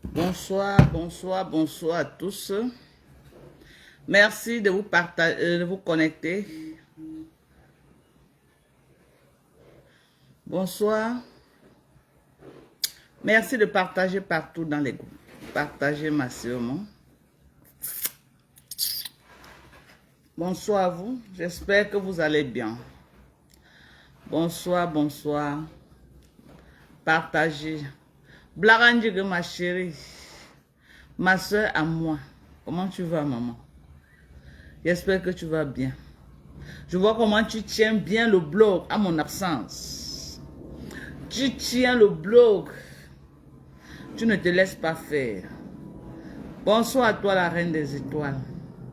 Bonsoir, bonsoir, bonsoir à tous. Merci de vous partager, de vous connecter. Bonsoir. Merci de partager partout dans les groupes. Partagez massivement. Bonsoir à vous. J'espère que vous allez bien. Bonsoir, bonsoir. Partagez. Blarandigue, ma chérie. Ma soeur à moi. Comment tu vas, maman? J'espère que tu vas bien. Je vois comment tu tiens bien le blog à mon absence. Tu tiens le blog. Tu ne te laisses pas faire. Bonsoir à toi, la reine des étoiles.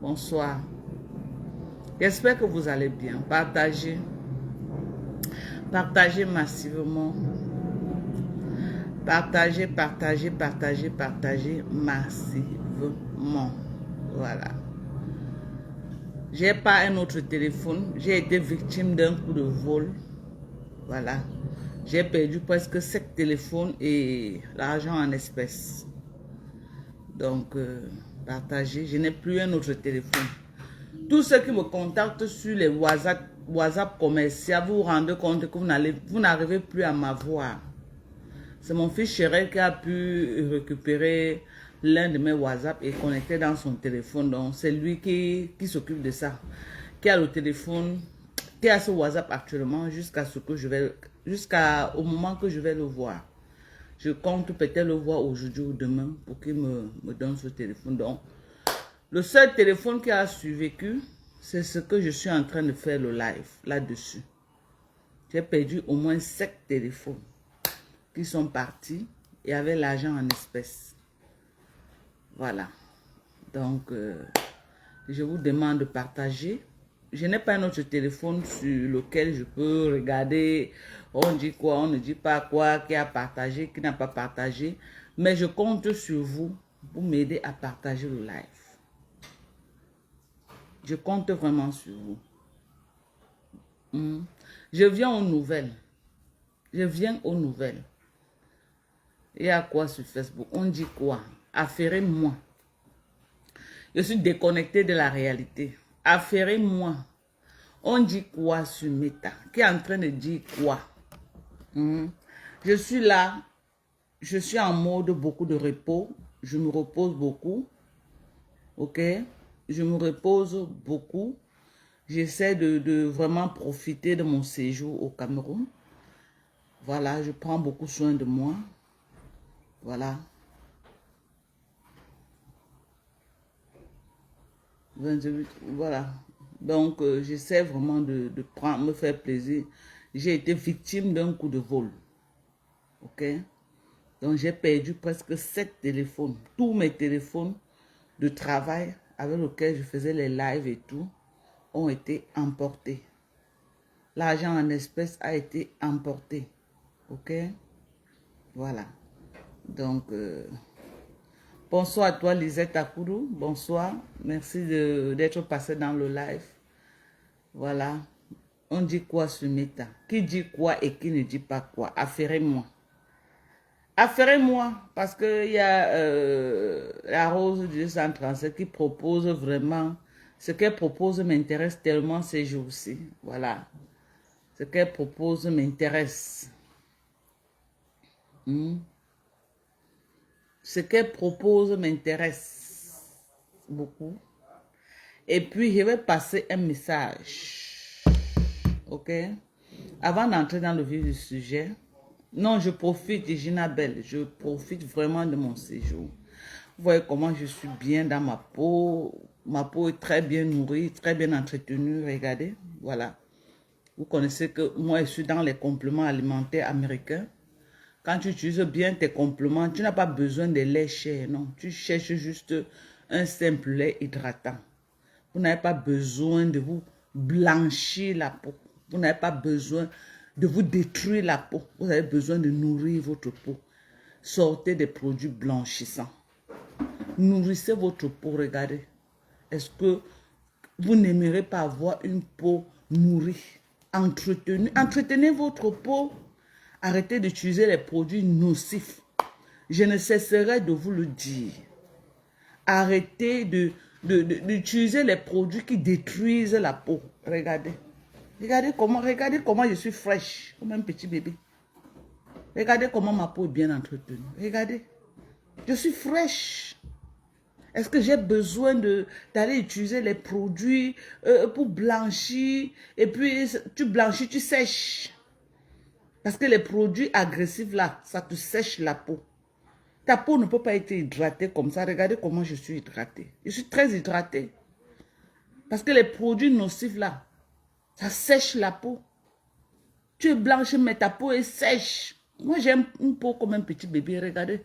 Bonsoir. J'espère que vous allez bien. Partagez. Partagez massivement. Partagez, partagez, partagez, partagez massivement. Voilà. J'ai pas un autre téléphone. J'ai été victime d'un coup de vol. Voilà. J'ai perdu presque 7 téléphones et l'argent en espèces. Donc, partagez. Je n'ai plus un autre téléphone. Tous ceux qui me contactent sur les WhatsApp commerciaux, vous vous rendez compte que vous n'arrivez plus à m'avoir. C'est mon fils chéri qui a pu récupérer l'un de mes WhatsApp et connecter dans son téléphone. Donc, c'est lui qui s'occupe de ça. Qui a le téléphone, qui a ce WhatsApp actuellement jusqu'au moment que je vais le voir. Je compte peut-être le voir aujourd'hui ou demain pour qu'il me donne ce téléphone. Donc, le seul téléphone qui a survécu, c'est ce que je suis en train de faire le live là-dessus. J'ai perdu au moins 7 téléphones qui sont partis et avec l'argent en espèces. Voilà. Donc, je vous demande de partager. Je n'ai pas un autre téléphone sur lequel je peux regarder. On dit quoi, on ne dit pas quoi, qui a partagé, qui n'a pas partagé. Mais je compte sur vous pour m'aider à partager le live. Je compte vraiment sur vous. Je viens aux nouvelles. Je viens aux nouvelles. Il y a quoi sur Facebook? On dit quoi? Affairez-moi. Je suis déconnecté de la réalité. Affairez-moi. On dit quoi sur Meta? Qui est en train de dire quoi? Je suis là. Je suis en mode beaucoup de repos. Je me repose beaucoup. Ok? Je me repose beaucoup. J'essaie de vraiment profiter de mon séjour au Cameroun. Voilà, je prends beaucoup soin de moi. Voilà. 28, voilà. Donc, j'essaie vraiment de me faire plaisir. J'ai été victime d'un coup de vol. Ok? Donc, j'ai perdu presque 7 téléphones. Tous mes téléphones de travail avec lesquels je faisais les lives et tout ont été emportés. L'argent en espèces a été emporté. Ok? Voilà. Donc, bonsoir à toi, Lisette Akoudou. Bonsoir. Merci d'être passé dans le live. Voilà. On dit quoi sur Meta? Qui dit quoi et qui ne dit pas quoi? Affairez-moi. Affairez-moi. Parce qu'il y a la Rose du 237 qui propose vraiment. Ce qu'elle propose m'intéresse tellement ces jours-ci. Voilà. Ce qu'elle propose m'intéresse. Ce qu'elle propose m'intéresse beaucoup. Et puis, je vais passer un message. Ok? Avant d'entrer dans le vif du sujet. Non, je profite, Gina Belle. Je profite vraiment de mon séjour. Vous voyez comment je suis bien dans ma peau. Ma peau est très bien nourrie, très bien entretenue. Regardez, voilà. Vous connaissez que moi, je suis dans les compléments alimentaires américains. Quand tu utilises bien tes compléments, tu n'as pas besoin de lait cher, non. Tu cherches juste un simple lait hydratant. Vous n'avez pas besoin de vous blanchir la peau. Vous n'avez pas besoin de vous détruire la peau. Vous avez besoin de nourrir votre peau. Sortez des produits blanchissants. Nourrissez votre peau, regardez. Est-ce que vous n'aimerez pas avoir une peau nourrie entretenu. Entretenez votre peau. Arrêtez d'utiliser les produits nocifs. Je ne cesserai de vous le dire. Arrêtez d'utiliser les produits qui détruisent la peau. Regardez. Regardez comment je suis fraîche, comme un petit bébé. Regardez comment ma peau est bien entretenue. Regardez. Je suis fraîche. Est-ce que j'ai besoin d'aller utiliser les produits pour blanchir? Et puis, tu blanchis, tu sèches. Parce que les produits agressifs là, ça te sèche la peau. Ta peau ne peut pas être hydratée comme ça. Regardez comment je suis hydratée. Je suis très hydratée. Parce que les produits nocifs là, ça sèche la peau. Tu es blanche, mais ta peau est sèche. Moi, j'ai une peau comme un petit bébé. Regardez.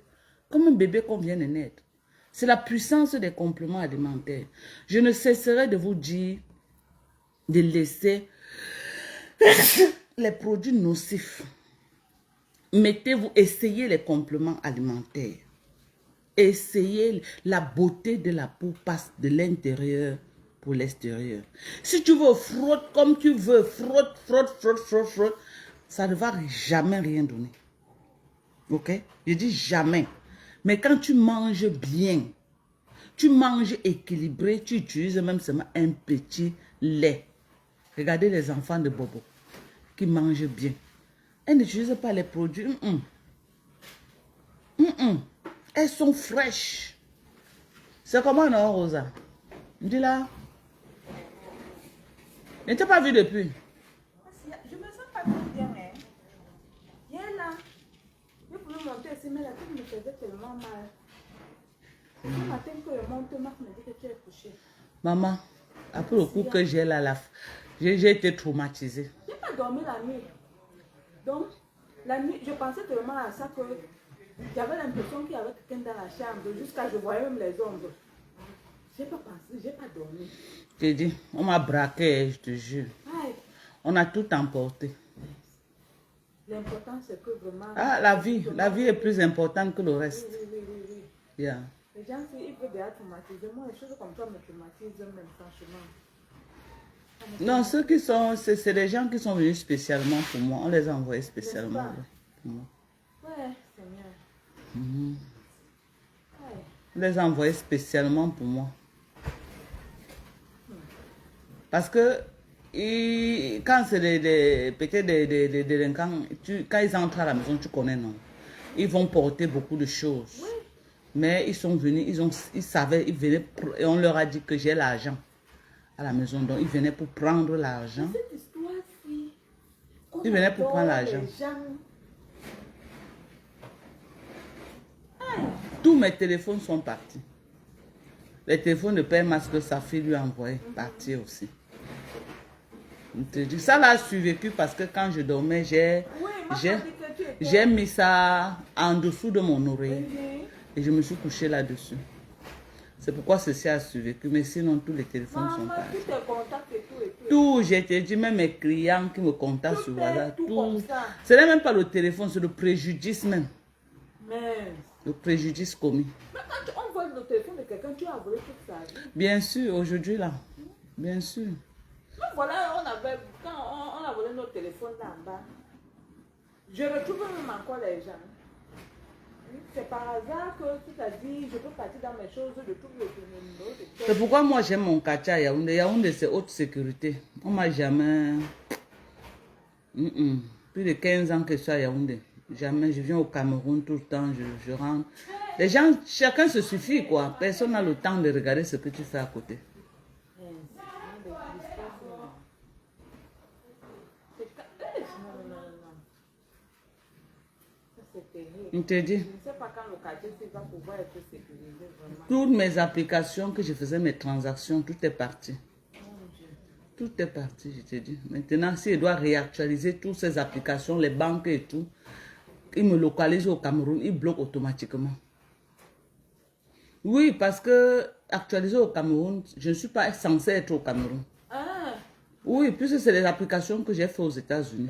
Comme un bébé qu'on vient de naître. C'est la puissance des compléments alimentaires. Je ne cesserai de vous dire de laisser les produits nocifs. Mettez-vous, essayez les compléments alimentaires. Essayez, la beauté de la peau passe de l'intérieur pour l'extérieur. Si tu veux, frotte comme tu veux, frotte, ça ne va jamais rien donner. Ok? Je dis jamais. Mais quand tu manges bien, tu manges équilibré, tu utilises même seulement un petit lait. Regardez les enfants de Bobo qui mangent bien. Elles n'utilisent pas les produits. Elles sont fraîches. C'est comment, non, Rosa? Dis là. Je ne t'ai pas vu depuis. Je me sens pas très bien, hein. Viens là. Je pouvais monter ici, mais la tête me faisait tellement mal. Ce matin que je monte, Marc me dit que tu es couché. Maman, après le coup que j'ai là, j'ai été traumatisée. Je n'ai pas dormi la nuit. Donc, la nuit, je pensais tellement à ça que j'avais l'impression qu'il y avait quelqu'un dans la chambre, jusqu'à je voyais même les ombres. Je n'ai pas pensé, je n'ai pas dormi. Je te dis, on m'a braqué, je te jure. Aïe. On a tout emporté. L'important, c'est que vraiment... Ah, la vie est plus importante que le reste. Oui. Yeah. Les gens, ils veulent déjà traumatiser. Moi, les choses comme ça me traumatisent même, franchement. Non, ceux qui sont, c'est des gens qui sont venus spécialement pour moi. On les a envoyés spécialement pour moi. Ouais, Seigneur. Ouais. On les a envoyés spécialement pour moi. Parce que quand c'est peut-être des délinquants, quand ils entrent à la maison, tu connais, non? Ils vont porter beaucoup de choses. Oui. Mais ils sont venus, ils savaient, ils venaient, et on leur a dit que j'ai l'argent à la maison. Donc ils venaient pour prendre l'argent. Cette histoire-ci, Ils venaient pour prendre l'argent. Tous mes téléphones sont partis. Les téléphones de Père Mas que sa fille lui a envoyé partir aussi. Ça l'a survécu parce que quand je dormais, j'ai mis ça en dessous de mon oreille et je me suis couché là-dessus. C'est pourquoi ceci a survécu, mais sinon tous les téléphones sont partis. Tous tes contacts et tout. Tout, j'ai dit, même mes clients qui me contactent sur WhatsApp, tout. Ça. Ce n'est même pas le téléphone, c'est le préjudice même. Mais... Le préjudice commis. Mais quand on vole le téléphone de quelqu'un, tu as volé toute sa vie. Bien sûr, aujourd'hui là. Bien sûr. Mais voilà, quand on a volé notre téléphone là en bas, je retrouve même encore les gens. C'est par hasard que tu t'as dit, je peux partir dans mes choses, je trouve le numéro. C'est pourquoi moi j'aime mon quartier à Yaoundé. Yaoundé c'est haute sécurité. On m'a jamais... Plus de 15 ans que je suis à Yaoundé. Jamais, je viens au Cameroun tout le temps, je rentre. Les gens, chacun se suffit quoi. Personne n'a le temps de regarder ce que tu fais à côté. Je te dis. Je ne sais pas quand le quartier va pouvoir être sécurisé vraiment. Toutes mes applications que je faisais, mes transactions, tout est parti. Tout est parti, je te dis. Maintenant, si je dois réactualiser toutes ces applications, les banques et tout, ils me localisent au Cameroun, ils bloquent automatiquement. Oui, parce que actualiser au Cameroun, je ne suis pas censée être au Cameroun. Ah. Oui, puisque c'est les applications que j'ai fait aux États-Unis.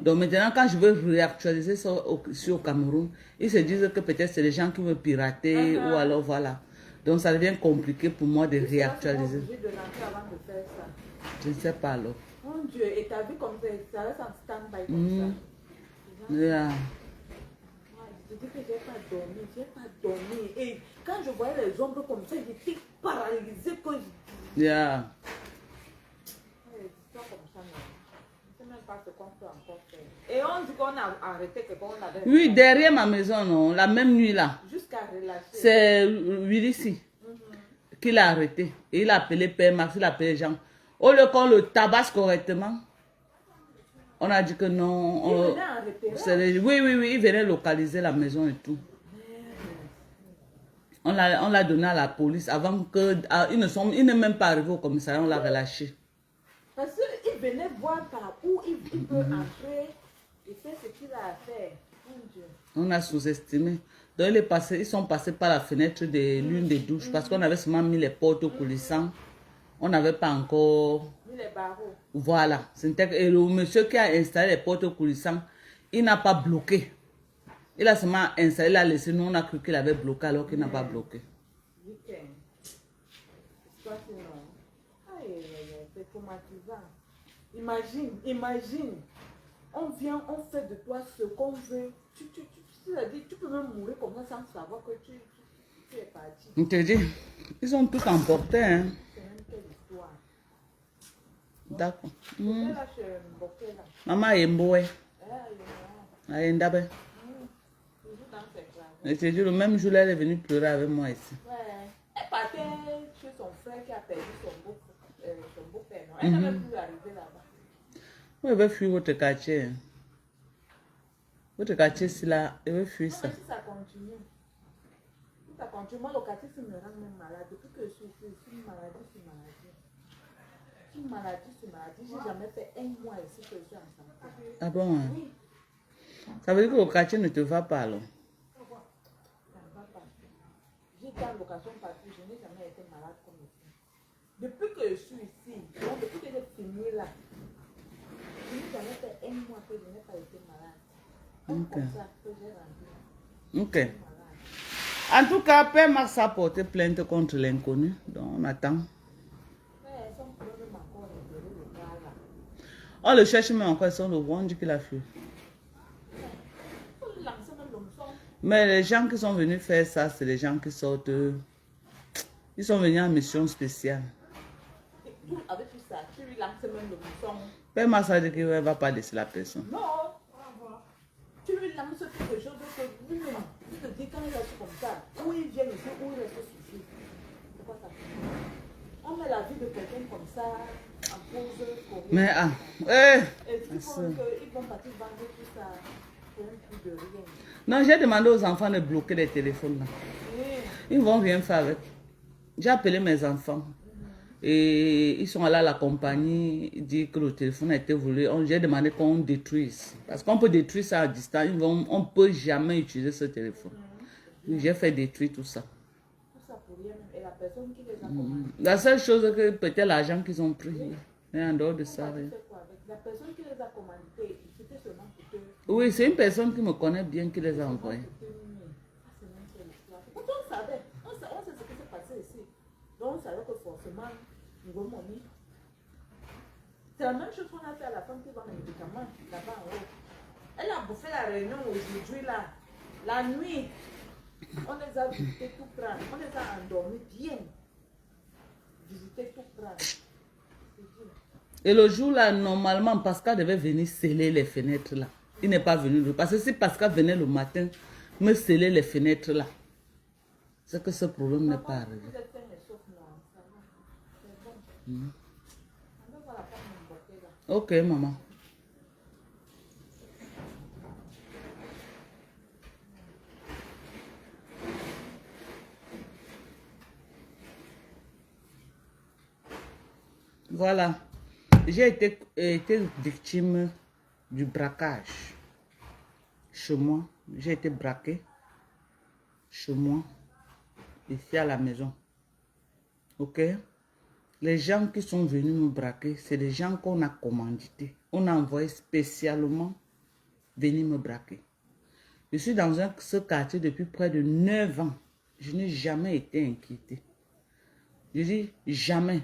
Donc maintenant, quand je veux réactualiser ça au Cameroun, ils se disent que peut-être c'est les gens qui veulent pirater ou alors voilà. Donc ça devient compliqué pour moi de réactualiser. De avant de faire ça. Je ne sais pas alors. Mon Dieu, et ta vie comme ça reste en stand-by comme ça. Yeah. Moi, je te dis que j'ai pas dormi. Et quand je voyais les ombres comme ça, j'étais paralysée. Yeah. Les histoires comme ça, non. Je ne sais même pas ce qu'on peut encore faire. Et on dit qu'on a arrêté, que qu'on avait... Oui, derrière ma maison, non, la même nuit là. Jusqu'à relâcher. C'est Willy qui l'a arrêté. Et il a appelé Père Max, il a appelé Jean. Au lieu qu'on le tabasse correctement, on a dit que non. Il venait en repérage. Oui, il venait localiser la maison et tout. On l'a donné à la police avant que... il n'est même pas arrivé au commissariat, on l'a relâché. Parce qu'il venait voir par où il peut entrer et faire ce qu'il a à faire. Mon Dieu. On a sous-estimé. Donc ils sont passés par la fenêtre de l'une des douches parce qu'on avait seulement mis les portes coulissantes. On n'avait pas encore... Mis les barreaux. Voilà. Et le monsieur qui a installé les portes coulissantes, il n'a pas bloqué. Il a seulement installé, il a laissé. Nous, on a cru qu'il avait bloqué alors qu'il n'a pas bloqué. C'est traumatisant. Imagine. On vient, on fait de toi ce qu'on veut. Tu peux même mourir comme ça sans savoir que tu es parti. Je te dis, ils sont tous emportés. Hein. C'est même quelle histoire. D'accord. Là, je suis bloquée là. Maman est mouée. Ah, Elle est ndabe. toujours dans ses classes. Je te dis, le même jour, elle est venue pleurer avec moi ici. Ouais. Elle partait chez son frère qui a perdu son beau-père. Elle n'a même plus arrivé là-bas. Moi, elle veut fuir votre quartier. Hein. Votre quartier, c'est là, elle veut fuir ça. Mais si ça continue, moi, le quartier me rend même malade. Depuis que je suis ici, c'est une maladie. Une maladie. J'ai jamais fait un mois ici que je suis en santé. Ah bon? Hein? Oui. Ça veut dire que le quartier ne te va pas alors? Ça ne va pas. J'ai été en location partout, je n'ai jamais été malade comme ici. Depuis que je suis ici, donc depuis que j'ai fini là, je n'ai jamais fait un mois que je n'ai pas été malade. Comme ça que j'ai rendu. Ok. En tout cas, Père Max a porté plainte contre l'inconnu. Donc, on attend. Mais son problème encore libéré le gars là. On le cherche même encore, on le voit, on dit qu'il a fui. Il faut lancer même l'homme. Mais les gens qui sont venus faire ça, c'est les gens qui sortent. Ils sont venus en mission spéciale. Avec tout ça, tu lui lances même l'homme. Père Max a dit qu'il ne va pas laisser la personne. Non. Tu lui lances quelque chose que lui-même, tu te dis quand il est comme ça, où il vient ici, où il reste ici. C'est quoi ça? On met la vie de quelqu'un comme ça en pause pour rien. Mais Est-ce qu'ils vont partir vendre tout ça pour un coup de rien? Non, j'ai demandé aux enfants de bloquer les téléphones là. Oui. Ils ne vont rien faire avec. J'ai appelé mes enfants. Et ils sont allés à la compagnie, dire que le téléphone a été volé. J'ai demandé qu'on détruise. Parce qu'on peut détruire ça à distance. On ne peut jamais utiliser ce téléphone. J'ai fait détruire tout ça. Tout ça pour rien. Et la personne qui les a commandés. La seule chose que peut-être l'argent qu'ils ont pris. Mais en dehors de ça, rien. La personne qui les a commandés, c'était seulement pour te... Oui, c'est une personne qui me connaît bien qui les a envoyés. On savait. On sait ce qui s'est passé ici. Donc on savait que forcément, nous avons mis. C'est la même chose qu'on a fait à la femme qui vend les médicaments là-bas en haut. Elle a bouffé la réunion aujourd'hui là. La nuit, on les a visités tout prendre. On les a endormis bien. Visiter tout prendre. Et le jour là, normalement, Pascal devait venir sceller les fenêtres là. Il n'est pas venu. Parce que si Pascal venait le matin, me sceller les fenêtres là, c'est que ce problème n'est pas arrivé. Ok, maman. Voilà. J'ai été victime du braquage. Chez moi. J'ai été braqué. Chez moi. Ici à la maison. Ok? Les gens qui sont venus nous braquer, c'est des gens qu'on a commandités. On a envoyé spécialement venir me braquer. Je suis dans ce quartier depuis près de 9 ans. Je n'ai jamais été inquiétée. Je dis jamais.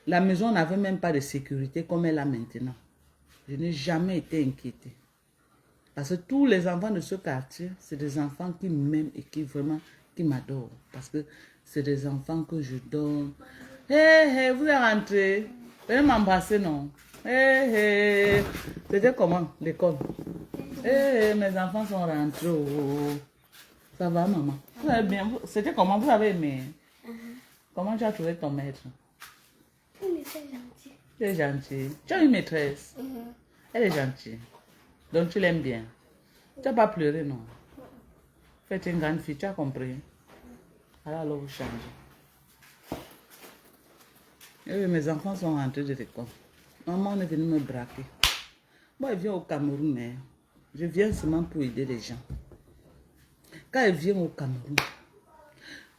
La maison n'avait même pas de sécurité comme elle a maintenant. Je n'ai jamais été inquiétée. Parce que tous les enfants de ce quartier, c'est des enfants qui m'aiment et qui vraiment, qui m'adorent. Parce que c'est des enfants que je donne. Hé, hé, vous êtes rentrés. Venez m'embrasser, non? Hé, hé. C'était comment, l'école? Hé, mes enfants sont rentrés. Oh. Ça va, maman? Vous avez bien. C'était comment? Vous avez aimé? Comment tu as trouvé ton maître? Il est très gentil. Tu es gentil. Tu as une maîtresse. Elle est gentille. Donc tu l'aimes bien. Tu n'as pas pleuré, non? Faites une grande fille, tu as compris? Alors vous changez. Et mes enfants sont rentrés de l'école. Maman est venue me braquer. Moi, elle vient au Cameroun, mais je viens seulement pour aider les gens. Quand elle vient au Cameroun,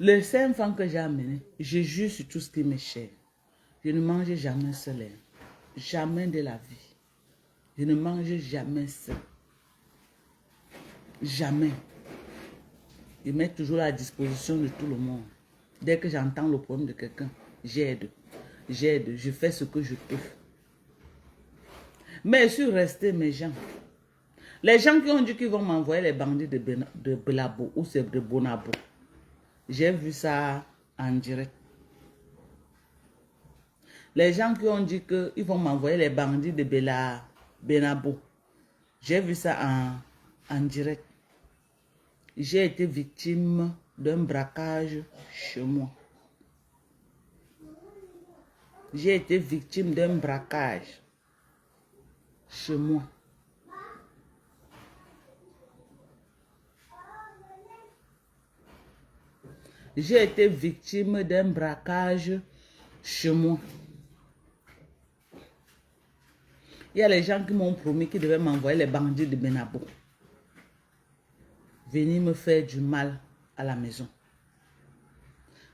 les 5 enfants que j'ai amenés, je jure sur tout ce qui m'est cher. Je ne mange jamais seul. Jamais de la vie. Je ne mange jamais seul. Jamais. Je mets toujours à la disposition de tout le monde. Dès que j'entends le problème de quelqu'un, j'aide. J'aide. Je fais ce que je peux. Mais je suis resté, mes gens. Les gens qui ont dit qu'ils vont m'envoyer les bandits de Belabo ou c'est de Bonabo. J'ai vu ça en direct. Les gens qui ont dit qu'ils vont m'envoyer les bandits de Benabo. J'ai vu ça en direct. J'ai été victime d'un braquage chez moi. J'ai été victime d'un braquage chez moi. J'ai été victime d'un braquage chez moi. Il y a les gens qui m'ont promis qu'ils devaient m'envoyer les bandits de Benabo. Venir me faire du mal à la maison.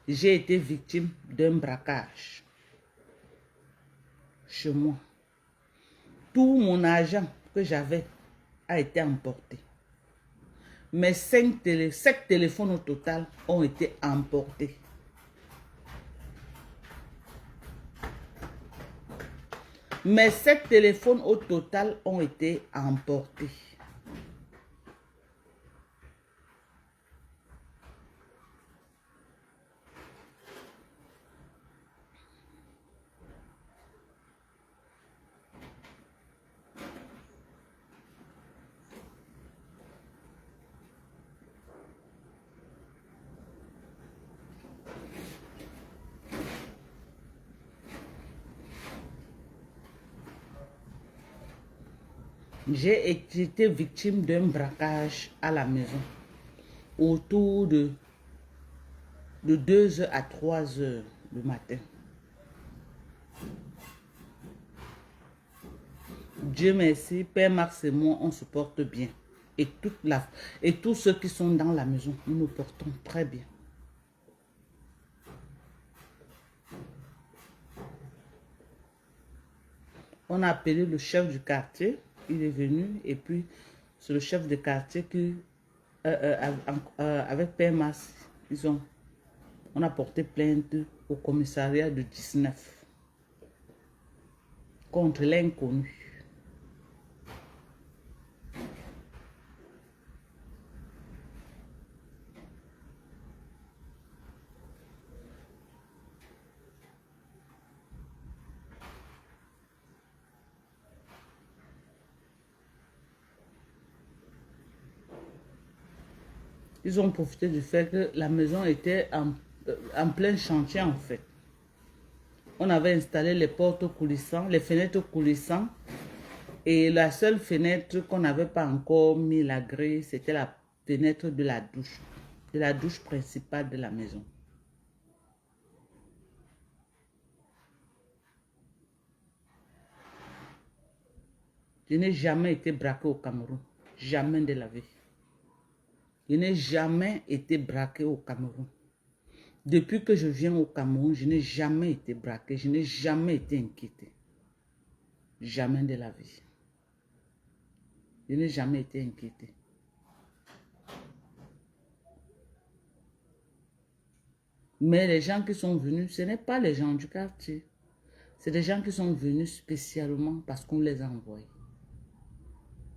J'ai été victime d'un braquage chez moi. Tout mon argent que j'avais a été emporté. Mes 7 téléphones au total ont été emportés. Mes 7 téléphones au total ont été emportés. J'ai été victime d'un braquage à la maison autour de 2 heures à 3 heures du matin. Dieu merci, Père Max et moi, on se porte bien. Et tous ceux qui sont dans la maison, nous nous portons très bien. On a appelé le chef du quartier, il est venu et puis c'est le chef de quartier qui, avec Père Max, on a porté plainte au commissariat de 19 contre l'inconnu. Ils ont profité du fait que la maison était en plein chantier en fait. On avait installé les portes coulissantes, les fenêtres coulissantes. Et la seule fenêtre qu'on n'avait pas encore mis la grille, c'était la fenêtre de la douche principale de la maison. Je n'ai jamais été braqué au Cameroun. Jamais de la vie. Je n'ai jamais été braqué au Cameroun. Depuis que je viens au Cameroun, je n'ai jamais été braqué. Je n'ai jamais été inquiété. Jamais de la vie. Je n'ai jamais été inquiété. Mais les gens qui sont venus, ce n'est pas les gens du quartier. C'est des gens qui sont venus spécialement parce qu'on les a envoyés.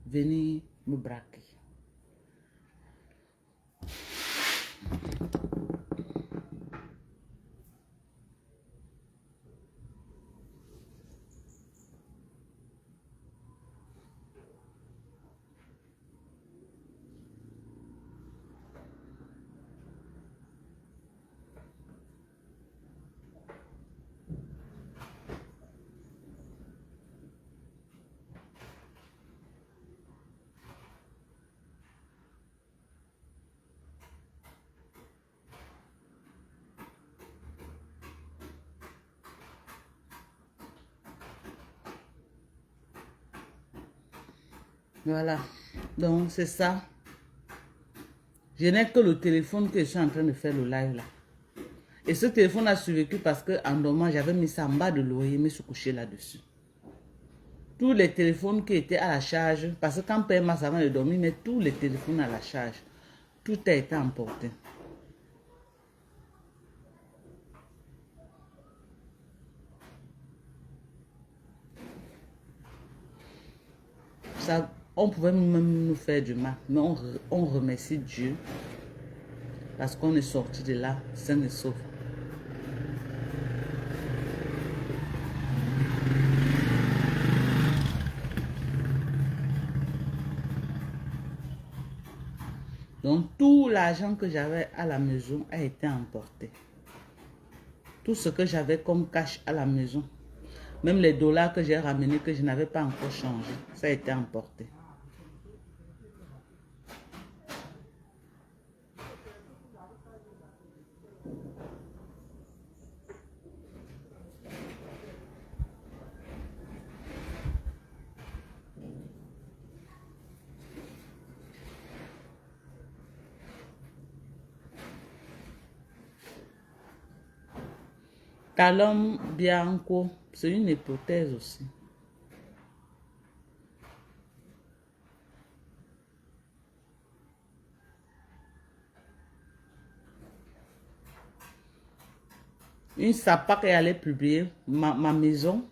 Venir me braquer. Voilà. Donc, c'est ça. Je n'ai que le téléphone que je suis en train de faire le live là. Et ce téléphone a survécu parce que en dormant, j'avais mis ça en bas de l'oreiller, mais je suis couché là-dessus. Tous les téléphones qui étaient à la charge, parce que quand Père Mass avant de dormir, mais tous les téléphones à la charge, tout a été emporté. Ça, on pouvait même nous faire du mal, mais on remercie Dieu parce qu'on est sorti de là sain et sauf. Donc, tout l'argent que j'avais à la maison a été emporté. Tout ce que j'avais comme cash à la maison, même les dollars que j'ai ramenés, que je n'avais pas encore changé, ça a été emporté. Talon Bianco, c'est une hypothèse aussi. Une sapac est allée publier ma maison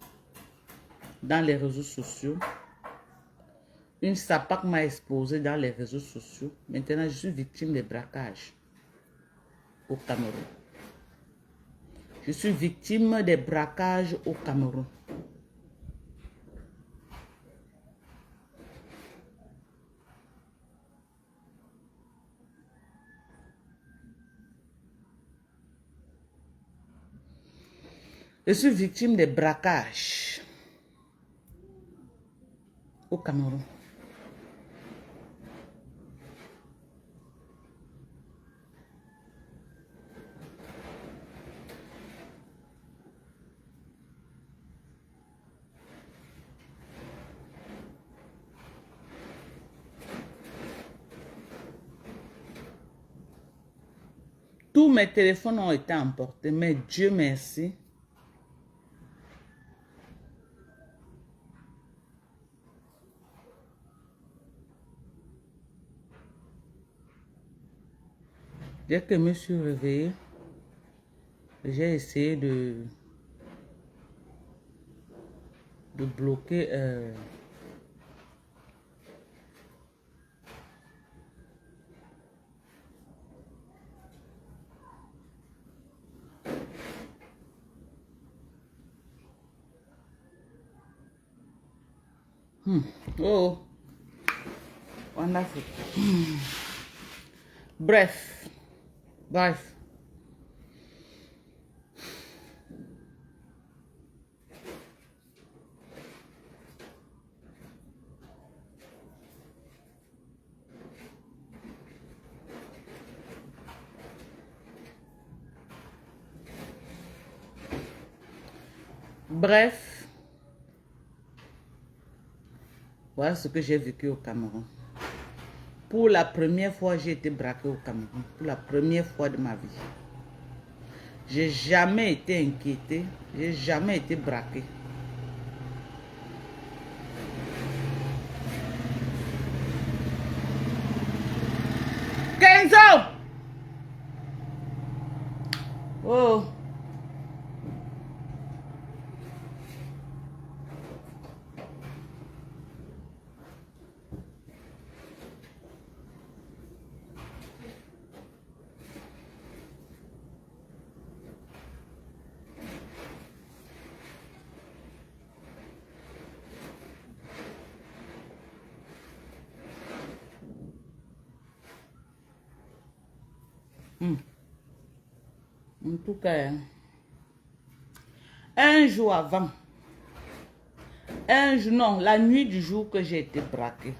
dans les réseaux sociaux. Une sapac m'a exposé dans les réseaux sociaux. Maintenant, je suis victime de braquages au Cameroun. Je suis victime des braquages au Cameroun. Je suis victime des braquages au Cameroun. Tous mes téléphones ont été emportés, mais Dieu merci. Dès que je me suis réveillée, j'ai essayé de bloquer oh, wonderful. Bref. Bref, voilà ce que j'ai vécu au Cameroun. Pour la première fois, j'ai été braqué au Cameroun. Pour la première fois de ma vie. J'ai jamais été inquiété. J'ai jamais été braqué. Kenzo! Oh! En tout cas, hein, un jour avant, non, la nuit du jour que j'ai été braquée.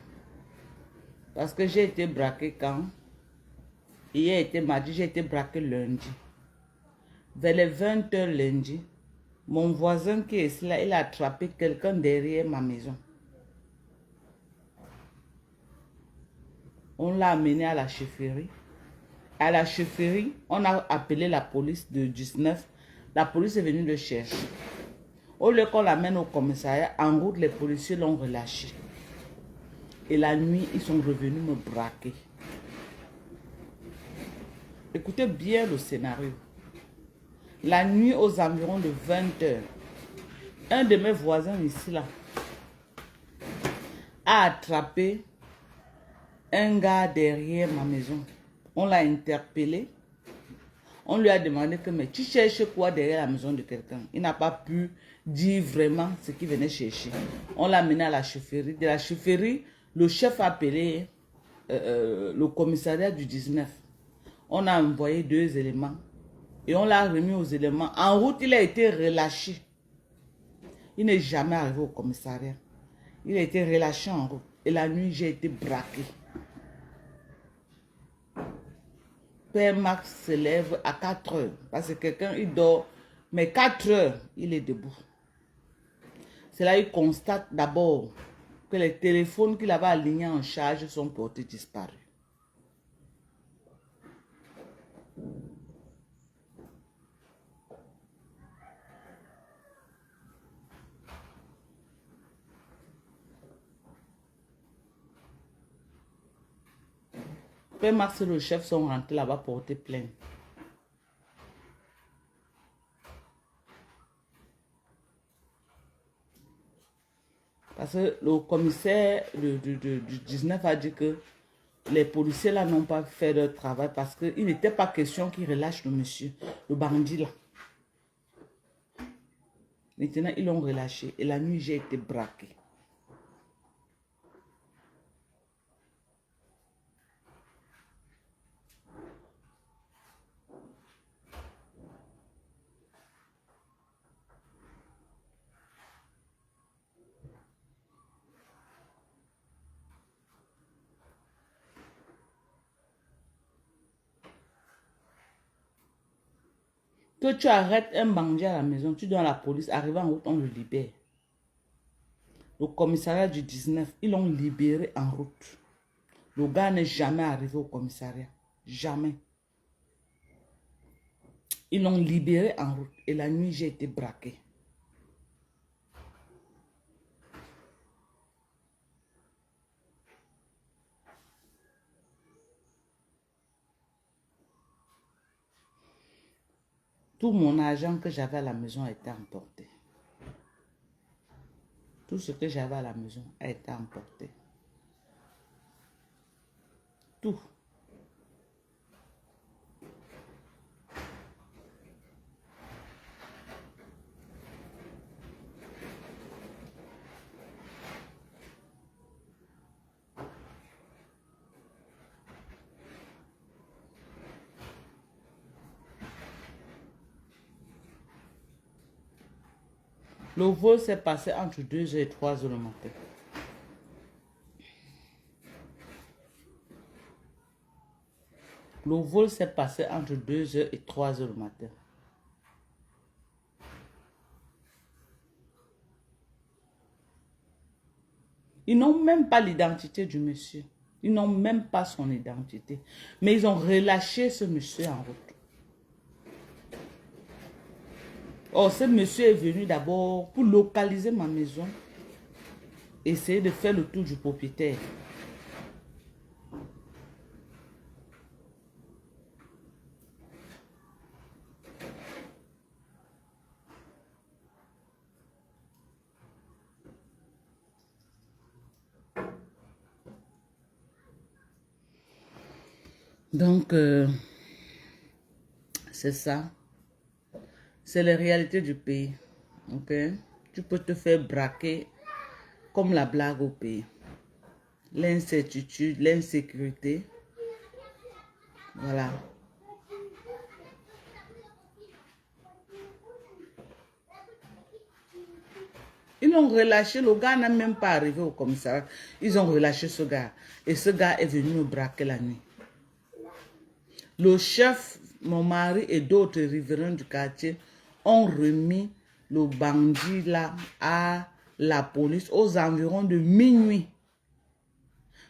Parce que j'ai été braquée quand? Hier était mardi, j'ai été braquée lundi. Vers les 20h lundi, mon voisin qui est ici, là, il a attrapé quelqu'un derrière ma maison. On l'a amené à la chefferie. À la chefferie, on a appelé la police de 19. La police est venue le chercher. Au lieu qu'on l'amène au commissariat, en route, les policiers l'ont relâché. Et la nuit, ils sont revenus me braquer. Écoutez bien le scénario. La nuit, aux environs de 20h, un de mes voisins ici, là, a attrapé un gars derrière ma maison. On l'a interpellé. On lui a demandé que, mais tu cherches quoi derrière la maison de quelqu'un? Il n'a pas pu dire vraiment ce qu'il venait chercher. On l'a mené à la chefferie. De la chefferie, le chef a appelé le commissariat du 19. On a envoyé 2 éléments et on l'a remis aux éléments. En route, il a été relâché. Il n'est jamais arrivé au commissariat. Il a été relâché en route. Et la nuit, j'ai été braqué. Père Max se lève à 4 heures. Parce que quelqu'un, il dort. Mais 4 heures, il est debout. C'est là qu'il constate d'abord que les téléphones qu'il avait alignés en charge sont portés disparus. Père Max et le chef sont rentrés là-bas porter plainte. Parce que le commissaire du 19 a dit que les policiers là n'ont pas fait leur travail parce qu'il n'était pas question qu'ils relâchent le monsieur, le bandit là. Maintenant, ils l'ont relâché et la nuit, j'ai été braqué. Que tu arrêtes un bandit à la maison, tu donnes à la police, arrivé en route, on le libère. Le commissariat du 19, ils l'ont libéré en route. Le gars n'est jamais arrivé au commissariat. Jamais. Ils l'ont libéré en route. Et la nuit, j'ai été braqué. Tout mon argent que j'avais à la maison a été emporté. Tout ce que j'avais à la maison a été emporté. Tout. Le vol s'est passé entre 2h et 3h le matin. Le vol s'est passé entre 2h et 3h le matin. Ils n'ont même pas l'identité du monsieur. Ils n'ont même pas son identité. Mais ils ont relâché ce monsieur en route. Oh, ce monsieur est venu d'abord pour localiser ma maison. Essayer de faire le tour du propriétaire. Donc, c'est ça. C'est la réalité du pays. Ok? Tu peux te faire braquer comme la blague au pays. L'incertitude, l'insécurité. Voilà. Ils l'ont relâché, le gars n'a même pas arrivé au commissariat. Ils ont relâché ce gars. Et ce gars est venu me braquer la nuit. Le chef, mon mari et d'autres riverains du quartier ont remis le bandit là à la police aux environs de minuit.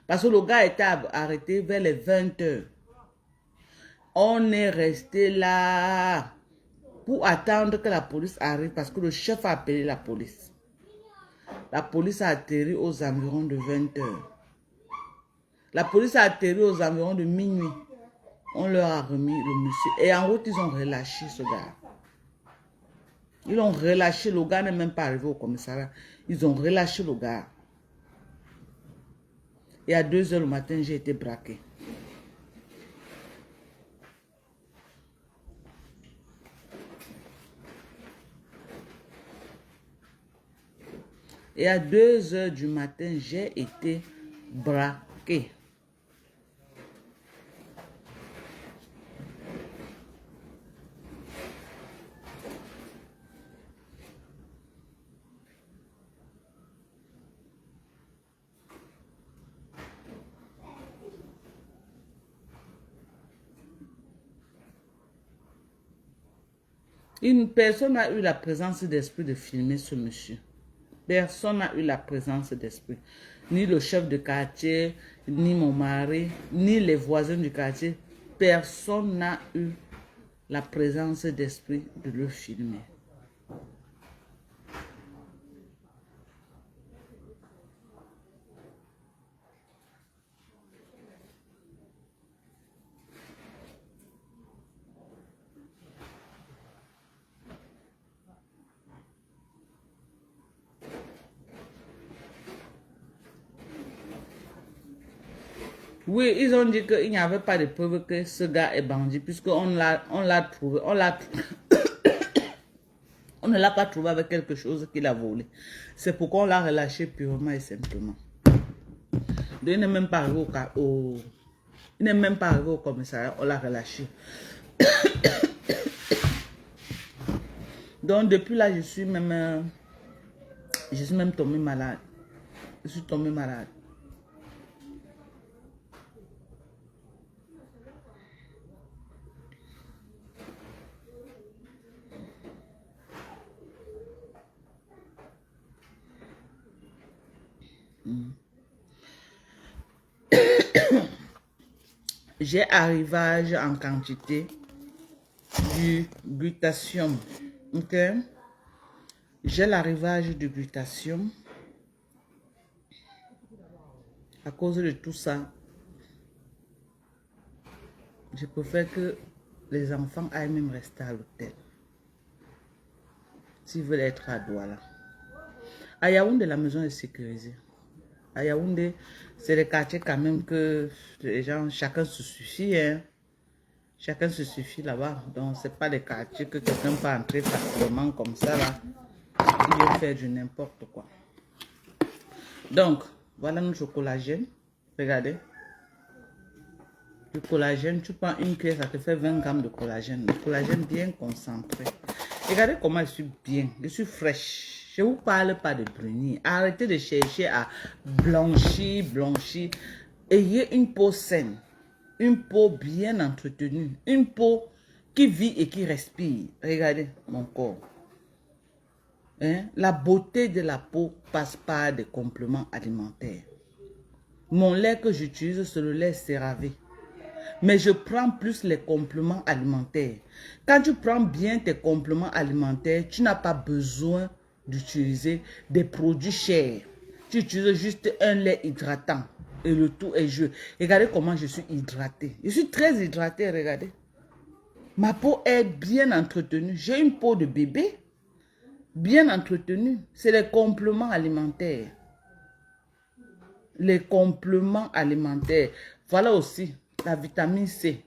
Parce que le gars était arrêté vers les 20 heures. On est resté là pour attendre que la police arrive parce que le chef a appelé la police. La police a atterri aux environs de 20 heures. La police a atterri aux environs de minuit. On leur a remis le monsieur. Et en route, ils ont relâché ce gars. Ils l'ont relâché. Le gars n'est même pas arrivé au commissariat. Ils ont relâché le gars. Et à 2 heures le matin, j'ai été braqué. Et à 2 heures du matin, j'ai été braqué. Une personne n'a eu la présence d'esprit de filmer ce monsieur. Personne n'a eu la présence d'esprit. Ni le chef de quartier, ni mon mari, ni les voisins du quartier. Personne n'a eu la présence d'esprit de le filmer. Oui, ils ont dit qu'il n'y avait pas de preuve que ce gars est bandit, puisqu'on l'a trouvé, on ne l'a pas trouvé avec quelque chose qu'il a volé. C'est pourquoi on l'a relâché purement et simplement. Donc, il n'est même pas arrivé il n'est même pas arrivé au commissariat, on l'a relâché. Donc, depuis là, je suis même tombée malade. Je suis tombée malade. J'ai arrivage en quantité du glutathion. Ok? J'ai l'arrivage du glutathion. À cause de tout ça, je préfère que les enfants aillent même rester à l'hôtel. S'ils veulent être à Douala. À Yaoundé, la maison est sécurisée. À Yaoundé, c'est le quartier quand même que les gens, chacun se suffit. Hein. Chacun se suffit là-bas. Donc, ce n'est pas des quartiers que quelqu'un peut entrer facilement comme ça là. Il vient faire du n'importe quoi. Donc, voilà notre collagène. Regardez. Du collagène, tu prends une cuillère, ça te fait 20 grammes de collagène. Le collagène bien concentré. Regardez comment je suis bien. Je suis fraîche. Je ne vous parle pas de brunir. Arrêtez de chercher à blanchir. Ayez une peau saine. Une peau bien entretenue. Une peau qui vit et qui respire. Regardez mon corps. Hein? La beauté de la peau passe par des compléments alimentaires. Mon lait que j'utilise, c'est le lait CeraVe. Mais je prends plus les compléments alimentaires. Quand tu prends bien tes compléments alimentaires, tu n'as pas besoin d'utiliser des produits chers. Tu utilises juste un lait hydratant. Et le tout est jeu. Regardez comment je suis hydratée. Je suis très hydratée, regardez. Ma peau est bien entretenue. J'ai une peau de bébé. Bien entretenue. C'est les compléments alimentaires. Les compléments alimentaires. Voilà aussi la vitamine C.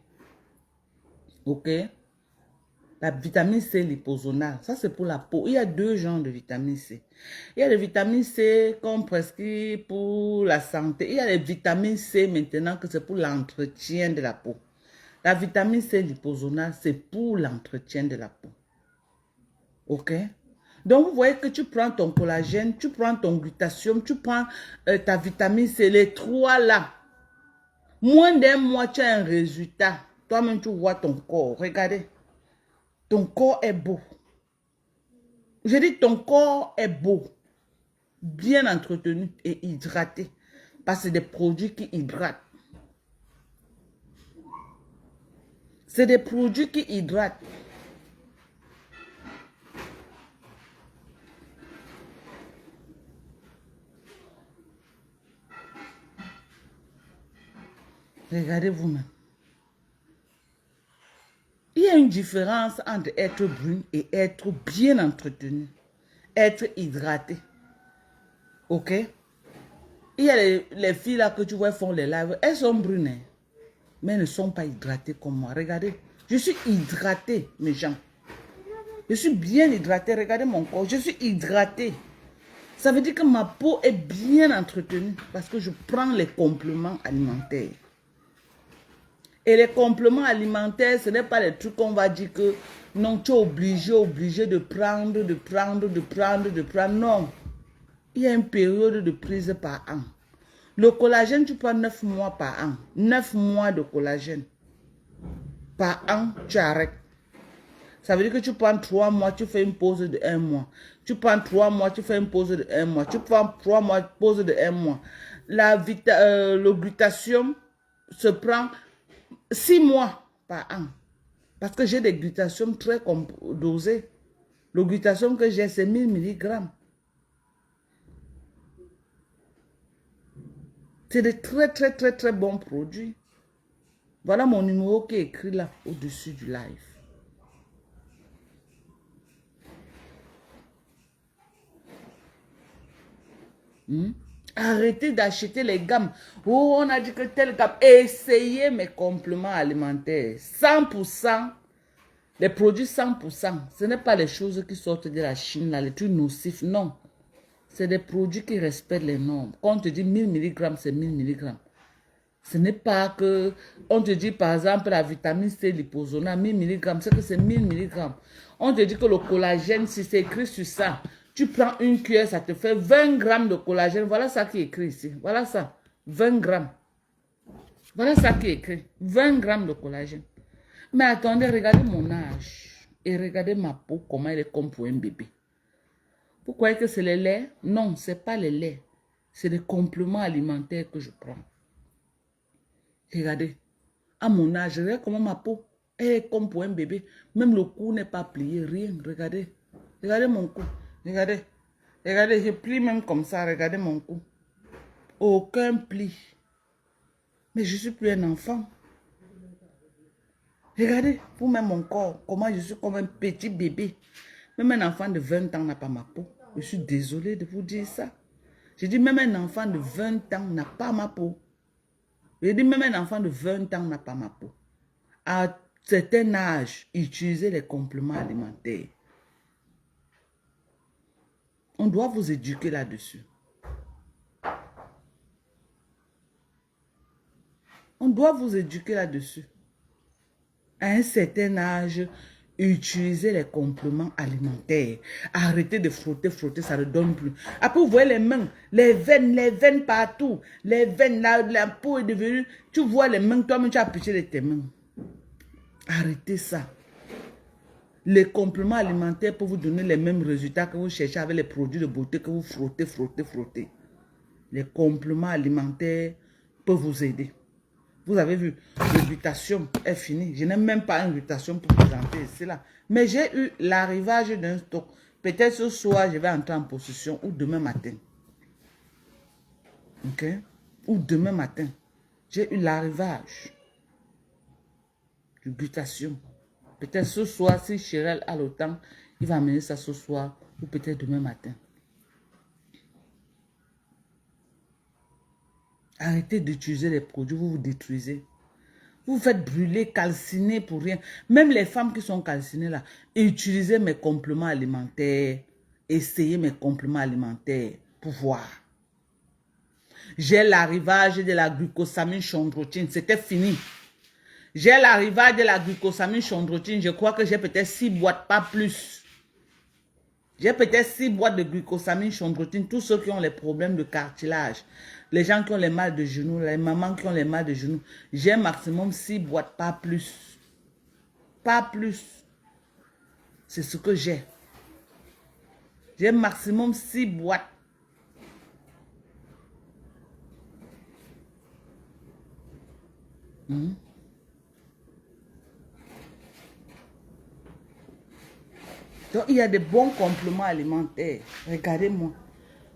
Ok? La vitamine C liposomale. Ça, c'est pour la peau. Il y a 2 genres de vitamine C. Il y a les vitamines C qu'on prescrit pour la santé. Il y a les vitamines C maintenant que c'est pour l'entretien de la peau. La vitamine C liposomale, c'est pour l'entretien de la peau. Ok? Donc, vous voyez que tu prends ton collagène, tu prends ton glutathium, tu prends ta vitamine C, les trois là. Moins d'un mois, tu as un résultat. Toi-même, tu vois ton corps. Regardez. Ton corps est beau. Je dis, ton corps est beau. Bien entretenu et hydraté. Parce que c'est des produits qui hydratent. C'est des produits qui hydratent. Regardez vous-même. Il y a une différence entre être brune et être bien entretenu. Être hydraté. Ok? Il y a les filles là que tu vois font les lives. Elles sont brunes. Hein, mais elles ne sont pas hydratées comme moi. Regardez. Je suis hydratée, mes gens. Je suis bien hydratée. Regardez mon corps. Je suis hydratée. Ça veut dire que ma peau est bien entretenue. Parce que je prends les compléments alimentaires. Et les compléments alimentaires, ce n'est pas les trucs qu'on va dire que non, tu es obligé de prendre. Non. Il y a une période de prise par an. Le collagène, tu prends 9 mois par an. 9 mois de collagène. Par an, tu arrêtes. Ça veut dire que tu prends 3 mois, tu fais une pause de 1 mois. Tu prends 3 mois, tu fais une pause de 1 mois. Tu prends 3 mois, pause de 1 mois. Le glutathium se prend 6 mois par an. Parce que j'ai des glutatiums très dosés. Le glutathium que j'ai, c'est 1000 mg. C'est de très bons produits. Voilà mon numéro qui est écrit là, au-dessus du live. Arrêtez d'acheter les gammes. Oh, on a dit que telle gamme. Essayez mes compléments alimentaires. 100%. Les produits 100%. Ce n'est pas les choses qui sortent de la Chine, là, les trucs nocifs. Non. C'est des produits qui respectent les normes. Quand on te dit 1000 mg, c'est 1000 mg. Ce n'est pas que... On te dit par exemple la vitamine C liposonate, 1000 mg, c'est que c'est 1000 mg. On te dit que le collagène, si c'est écrit sur ça, tu prends une cuillère, ça te fait 20 grammes de collagène. Voilà ça qui est écrit ici. Voilà ça. 20 grammes. Voilà ça qui est écrit. 20 grammes de collagène. Mais attendez, regardez mon âge. Et regardez ma peau, comment elle est comme pour un bébé. Vous croyez que c'est le lait? Non, ce n'est pas le lait. C'est des compléments alimentaires que je prends. Regardez. À mon âge, regardez comment ma peau est comme pour un bébé. Même le cou n'est pas plié, rien. Regardez. Regardez mon cou. Regardez. Regardez, je plie même comme ça. Regardez mon cou. Aucun pli. Mais je ne suis plus un enfant. Regardez, vous-même mon corps, comment je suis comme un petit bébé. Même un enfant de 20 ans n'a pas ma peau. Je suis désolée de vous dire ça. Je dis même un enfant de 20 ans n'a pas ma peau. Je dis même un enfant de 20 ans n'a pas ma peau. À certain âge, utilisez les compléments alimentaires. On doit vous éduquer là-dessus. On doit vous éduquer là-dessus. À un certain âge, utilisez les compléments alimentaires. Arrêtez de frotter, ça ne donne plus. Après, vous voyez les mains, les veines partout. Les veines, la peau est devenue... Tu vois les mains, toi-même, tu as piché de tes mains. Arrêtez ça. Les compléments alimentaires peuvent vous donner les mêmes résultats que vous cherchez avec les produits de beauté que vous frottez. Les compléments alimentaires peuvent vous aider. Vous avez vu, le glutathium est fini. Je n'ai même pas un glutathium pour présenter ici là. Mais j'ai eu l'arrivage d'un stock. Peut-être ce soir, je vais entrer en possession ou demain matin. Ok? Ou demain matin. J'ai eu l'arrivage du glutathium. Peut-être ce soir, si Chérel a le temps, il va amener ça ce soir ou peut-être demain matin. Arrêtez d'utiliser les produits, vous vous détruisez. Vous vous faites brûler, calciner pour rien. Même les femmes qui sont calcinées là, utilisez mes compléments alimentaires. Essayez mes compléments alimentaires pour voir. J'ai l'arrivage de la glucosamine chondroïtine, c'était fini. J'ai l'arrivage de la glucosamine chondroïtine, je crois que j'ai peut-être 6 boîtes, pas plus. J'ai peut-être 6 boîtes de glucosamine, chondroïtine, tous ceux qui ont les problèmes de cartilage, les gens qui ont les mal de genoux, les mamans qui ont les mal de genoux. J'ai maximum 6 boîtes, pas plus. Pas plus. C'est ce que j'ai. J'ai maximum 6 boîtes. Donc, il y a des bons compléments alimentaires. Regardez-moi.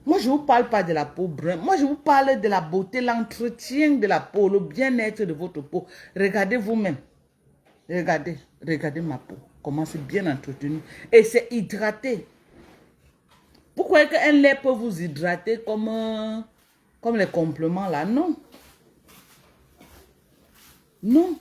Moi, je ne vous parle pas de la peau brune. Moi, je vous parle de la beauté, l'entretien de la peau, le bien-être de votre peau. Regardez vous-même. Regardez. Regardez ma peau. Comment c'est bien entretenu. Et c'est hydraté. Pourquoi qu'un lait peut vous hydrater comme les compléments là? Non. Non.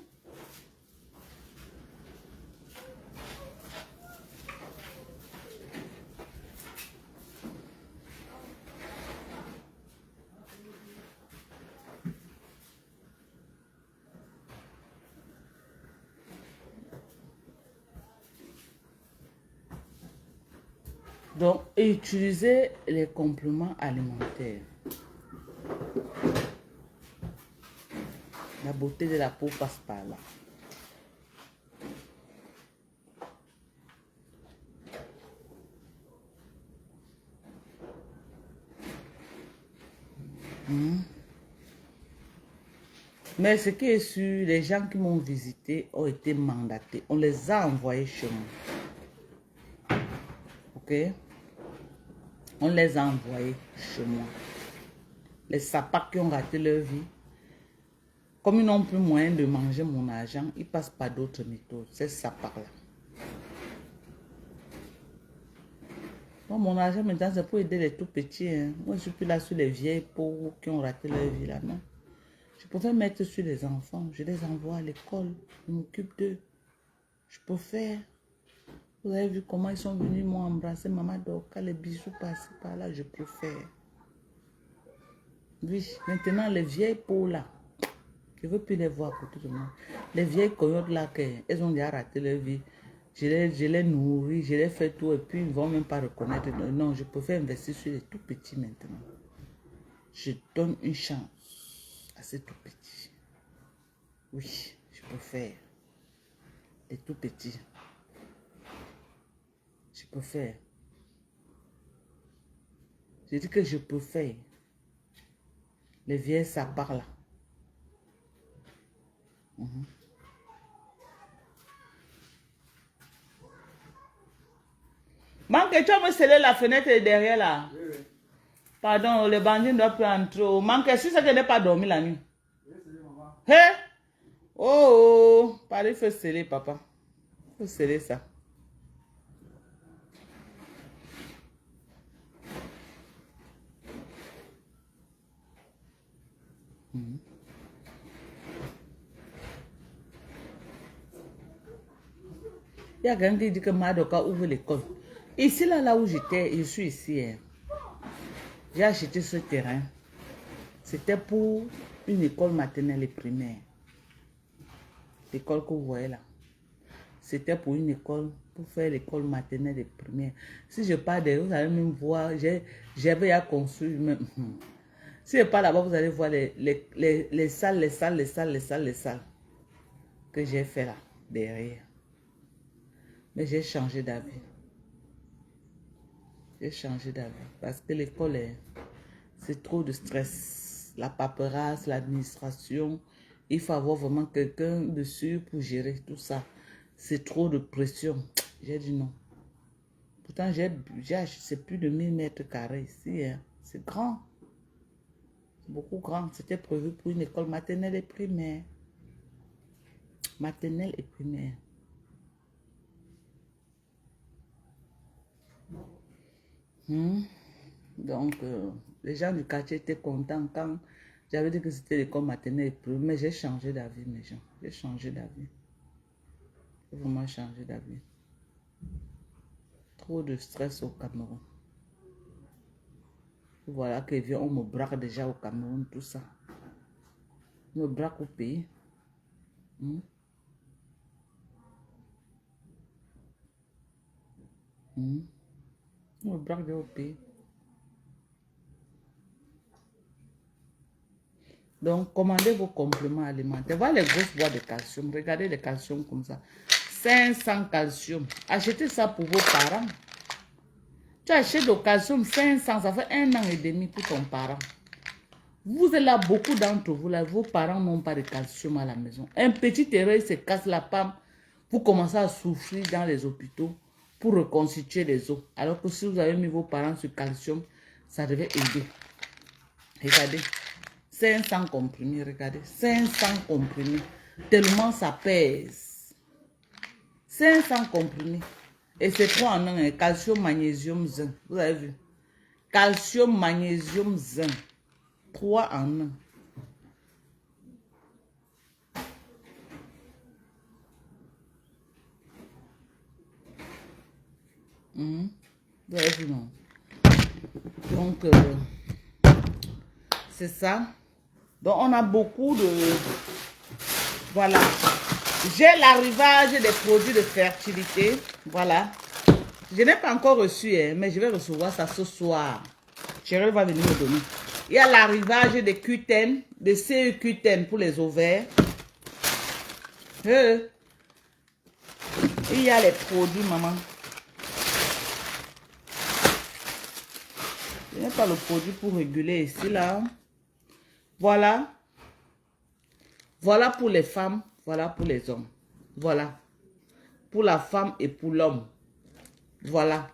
Donc, utilisez les compléments alimentaires. La beauté de la peau passe par là. Mais ce qui est sûr, les gens qui m'ont visité ont été mandatés. On les a envoyés chez moi. Ok? On les a envoyés chez moi. Les sapas qui ont raté leur vie, comme ils n'ont plus moyen de manger mon argent, ils passent par d'autres méthodes. C'est ça par là. Donc, mon argent maintenant, c'est pour aider les tout petits. Hein. Moi, je suis plus là sur les vieilles pauvres qui ont raté leur vie là, non. Je préfère mettre sur les enfants. Je les envoie à l'école. Je m'occupe d'eux. Je peux faire. Vous avez vu comment ils sont venus m'embrasser, maman Dorca, les bisous passés par là, je peux faire. Oui, maintenant les vieilles peaux là, je ne veux plus les voir à côté de moi. Les vieilles coyotes là, elles ont déjà raté leur vie. Je les nourris, je les fais tout et puis ils ne vont même pas reconnaître. Non, je préfère investir sur les tout petits maintenant. Je donne une chance à ces tout petits. Oui, je peux faire. Les tout petits. Je peux faire. Je dis que je peux faire. Les vieilles, ça parle. Manque, tu vas me sceller la fenêtre derrière là. Oui, oui. Pardon, les bandits ne doivent plus entrer. Manque, si ça que n'est pas dormi la nuit. Oui, c'est maman. Hé? Oh, oh. Paris, il faut sceller, papa. Il faut sceller ça. Il y a quelqu'un qui dit que Madoka ouvre l'école. Ici, là où j'étais, je suis ici. Hein. J'ai acheté ce terrain. C'était pour une école maternelle et primaire. L'école que vous voyez là. C'était pour une école, pour faire l'école maternelle et primaire. Si je pars derrière, vous allez même voir, j'avais à construire même. Si je pars là-bas, vous allez voir les salles que j'ai fait là, derrière. Mais j'ai changé d'avis. J'ai changé d'avis. Parce que l'école, c'est trop de stress. La paperasse, l'administration. Il faut avoir vraiment quelqu'un dessus pour gérer tout ça. C'est trop de pression. J'ai dit non. Pourtant, c'est plus de 1000 mètres carrés ici. Hein. C'est grand. C'est beaucoup grand. C'était prévu pour une école maternelle et primaire. Maternelle et primaire. Donc, les gens du quartier étaient contents quand j'avais dit que c'était l'école maternelle et primaire. Mais j'ai changé d'avis, mes gens. J'ai changé d'avis. J'ai vraiment changé d'avis. Trop de stress au Cameroun. Voilà que vient, on me braque déjà au Cameroun, tout ça. On me braque au pays. Le braque de pays. Donc, commandez vos compléments alimentaires. Voilà les grosses boîtes de calcium. Regardez les calcium comme ça. 500 calcium. Achetez ça pour vos parents. Tu achètes le calcium 500, ça fait 1 an et demi pour ton parent. Vous êtes là, beaucoup d'entre vous, là, vos parents n'ont pas de calcium à la maison. Un petit erreur se casse la palme. Vous commencez à souffrir dans les hôpitaux pour reconstituer les os. Alors que si vous avez mis vos parents sur calcium, ça devait aider. Regardez. 500 comprimés, regardez. 500 comprimés. Tellement ça pèse. 500 comprimés. Et c'est 3 en 1. Calcium, magnésium, zinc. Vous avez vu? Calcium, magnésium, zinc. 3 en 1. Vous avez vu, non? Donc, c'est ça. Donc, on a beaucoup de... Voilà. J'ai l'arrivage des produits de fertilité. Voilà. Je n'ai pas encore reçu, hein, mais je vais recevoir ça ce soir. Chérie va venir me donner. Il y a l'arrivage des Q10, des CEQ10 pour les ovaires. Il y a les produits, maman. Je n'ai pas le produit pour réguler ici, là. Voilà. Voilà pour les femmes, voilà pour les hommes. Voilà. Pour la femme et pour l'homme. Voilà.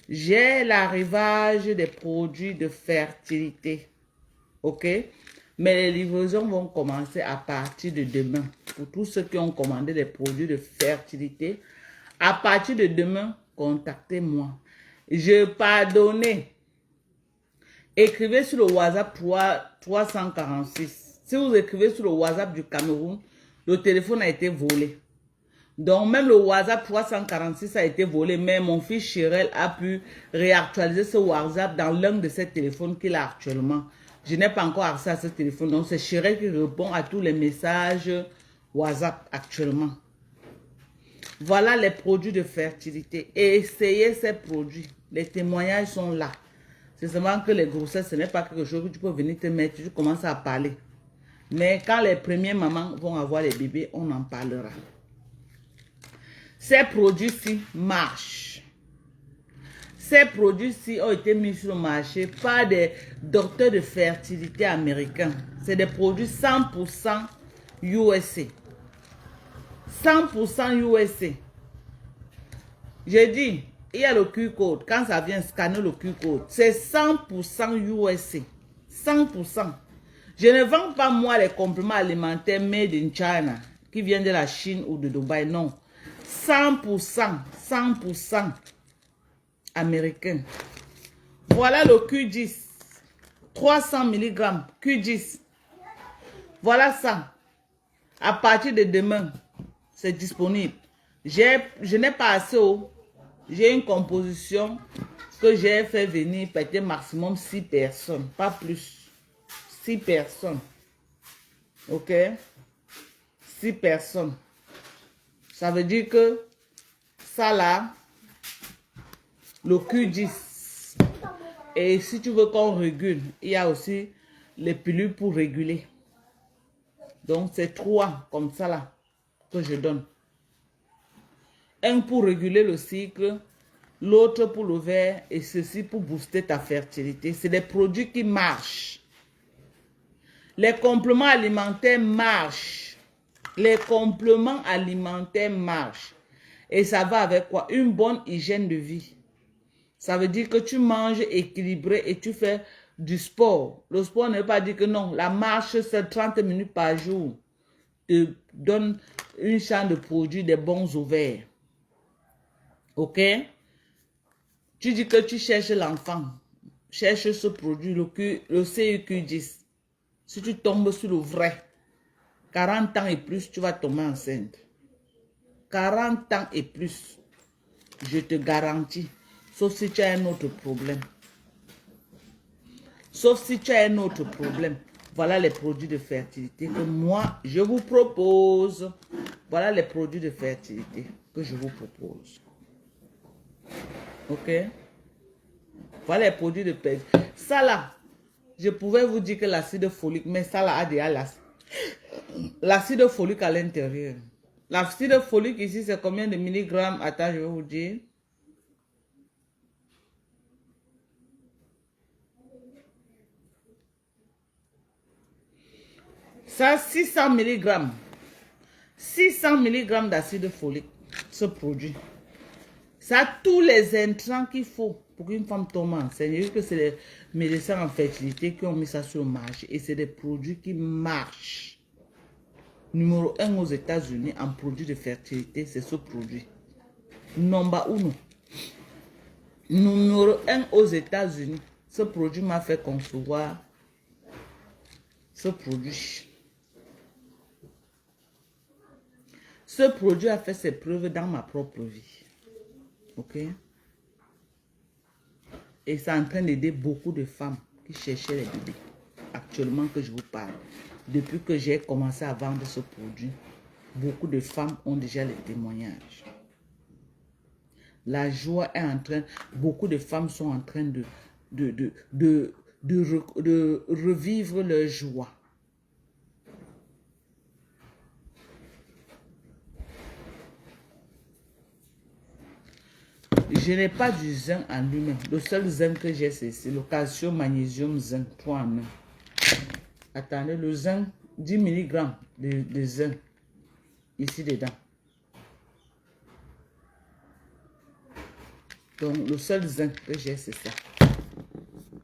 J'ai l'arrivage des produits de fertilité. OK? Mais les livraisons vont commencer à partir de demain. Pour tous ceux qui ont commandé des produits de fertilité, à partir de demain, contactez-moi. Je pardonne. Écrivez sur le WhatsApp 346. Si vous écrivez sur le WhatsApp du Cameroun, le téléphone a été volé. Donc, même le WhatsApp 346 a été volé, mais mon fils Chirel a pu réactualiser ce WhatsApp dans l'un de ses téléphones qu'il a actuellement. Je n'ai pas encore accès à ce téléphone, donc c'est Chirel qui répond à tous les messages WhatsApp actuellement. Voilà les produits de fertilité. Et essayez ces produits. Les témoignages sont là. C'est seulement que les grossesses, ce n'est pas quelque chose que tu peux venir te mettre, tu commences à parler. Mais quand les premières mamans vont avoir les bébés, on en parlera. Ces produits-ci marchent. Ces produits-ci ont été mis sur le marché par des docteurs de fertilité américains. C'est des produits 100% USA. 100% USA. J'ai dit, il y a le Q-code. Quand ça vient scanner le Q-code, c'est 100% USA. 100%. Je ne vends pas moi les compléments alimentaires made in China qui viennent de la Chine ou de Dubaï. Non. 100%. 100% américain. Voilà le Q10. 300 mg. Q10. Voilà ça. À partir de demain, c'est disponible. Je n'ai pas assez haut. J'ai une composition que j'ai fait venir peut-être maximum 6 personnes. Pas plus. 6 personnes. OK? 6 personnes. Ça veut dire que ça là, le Q10. Et si tu veux qu'on régule, il y a aussi les pilules pour réguler. Donc c'est 3 comme ça là que je donne. Un pour réguler le cycle, l'autre pour l'ovaire et ceci pour booster ta fertilité. C'est des produits qui marchent. Les compléments alimentaires marchent. Les compléments alimentaires marchent. Et ça va avec quoi? Une bonne hygiène de vie. Ça veut dire que tu manges équilibré et tu fais du sport. Le sport ne veut pas dire que non. La marche, c'est 30 minutes par jour. Te donne une chance de produire des bons ovaires. OK? Tu dis que tu cherches l'enfant. Cherche ce produit, le CEQ10. Si tu tombes sur le vrai, 40 ans et plus, tu vas tomber enceinte. 40 ans et plus, je te garantis. Sauf si tu as un autre problème. Sauf si tu as un autre problème. Voilà les produits de fertilité que moi, je vous propose. Voilà les produits de fertilité que je vous propose. OK? Voilà les produits de pêche. Ça là, je pouvais vous dire que l'acide folique, mais ça là a déjà l'acide folique à l'intérieur. L'acide folique ici, c'est combien de milligrammes? Attends, je vais vous dire. Ça, 600 milligrammes. 600 milligrammes d'acide folique, ce produit. Ça a tous les intrants qu'il faut pour qu'une femme tombe enceinte. Juste que c'est les médecins en fertilité qui ont mis ça sur le marché. Et c'est des produits qui marchent. Numéro 1 aux États-Unis en produits de fertilité, c'est ce produit. Number 1. Numéro 1 aux États-Unis. Ce produit m'a fait concevoir ce produit. Ce produit a fait ses preuves dans ma propre vie. Ok? Et c'est en train d'aider beaucoup de femmes qui cherchaient les bébés. Actuellement que je vous parle. Depuis que j'ai commencé à vendre ce produit, beaucoup de femmes ont déjà les témoignages. La joie est en train, beaucoup de femmes sont en train de revivre leur joie. Je n'ai pas du zinc en lui-même. Le seul zinc que j'ai, c'est le calcium, magnésium, zinc, 3 en 1. Attendez, le zinc, 10 mg de zinc, ici dedans. Donc, le seul zinc que j'ai, c'est ça.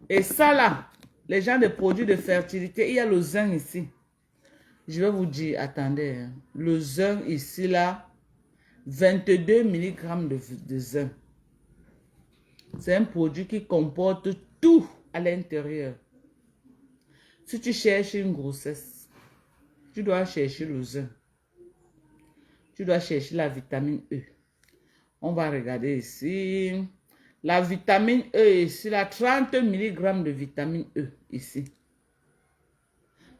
Et ça là, les gens des produits de fertilité, il y a le zinc ici. Je vais vous dire, attendez, hein, le zinc ici là, 22 mg de zinc. C'est un produit qui comporte tout à l'intérieur. Si tu cherches une grossesse, tu dois chercher le zinc. Tu dois chercher la vitamine E. On va regarder ici. La vitamine E ici, là, 30 mg de vitamine E ici.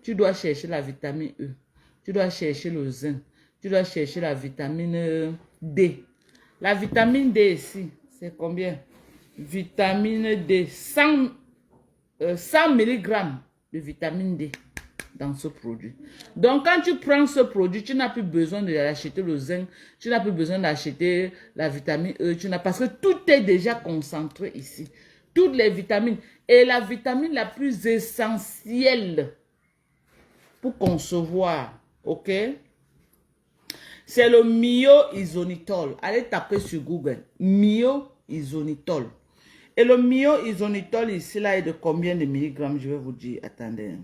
Tu dois chercher la vitamine E. Tu dois chercher le zinc. Tu dois chercher la vitamine D. La vitamine D ici, c'est combien? Vitamine D, 100 mg de vitamine D dans ce produit. Donc, quand tu prends ce produit, tu n'as plus besoin d'acheter le zinc, tu n'as plus besoin d'acheter la vitamine E, parce que tout est déjà concentré ici. Toutes les vitamines. Et la vitamine la plus essentielle pour concevoir, ok? C'est le myo-isonitol. Allez taper sur Google. Myo-isonitol. Et le myo-isonitol ici, là, est de combien de milligrammes? Je vais vous dire. Attendez.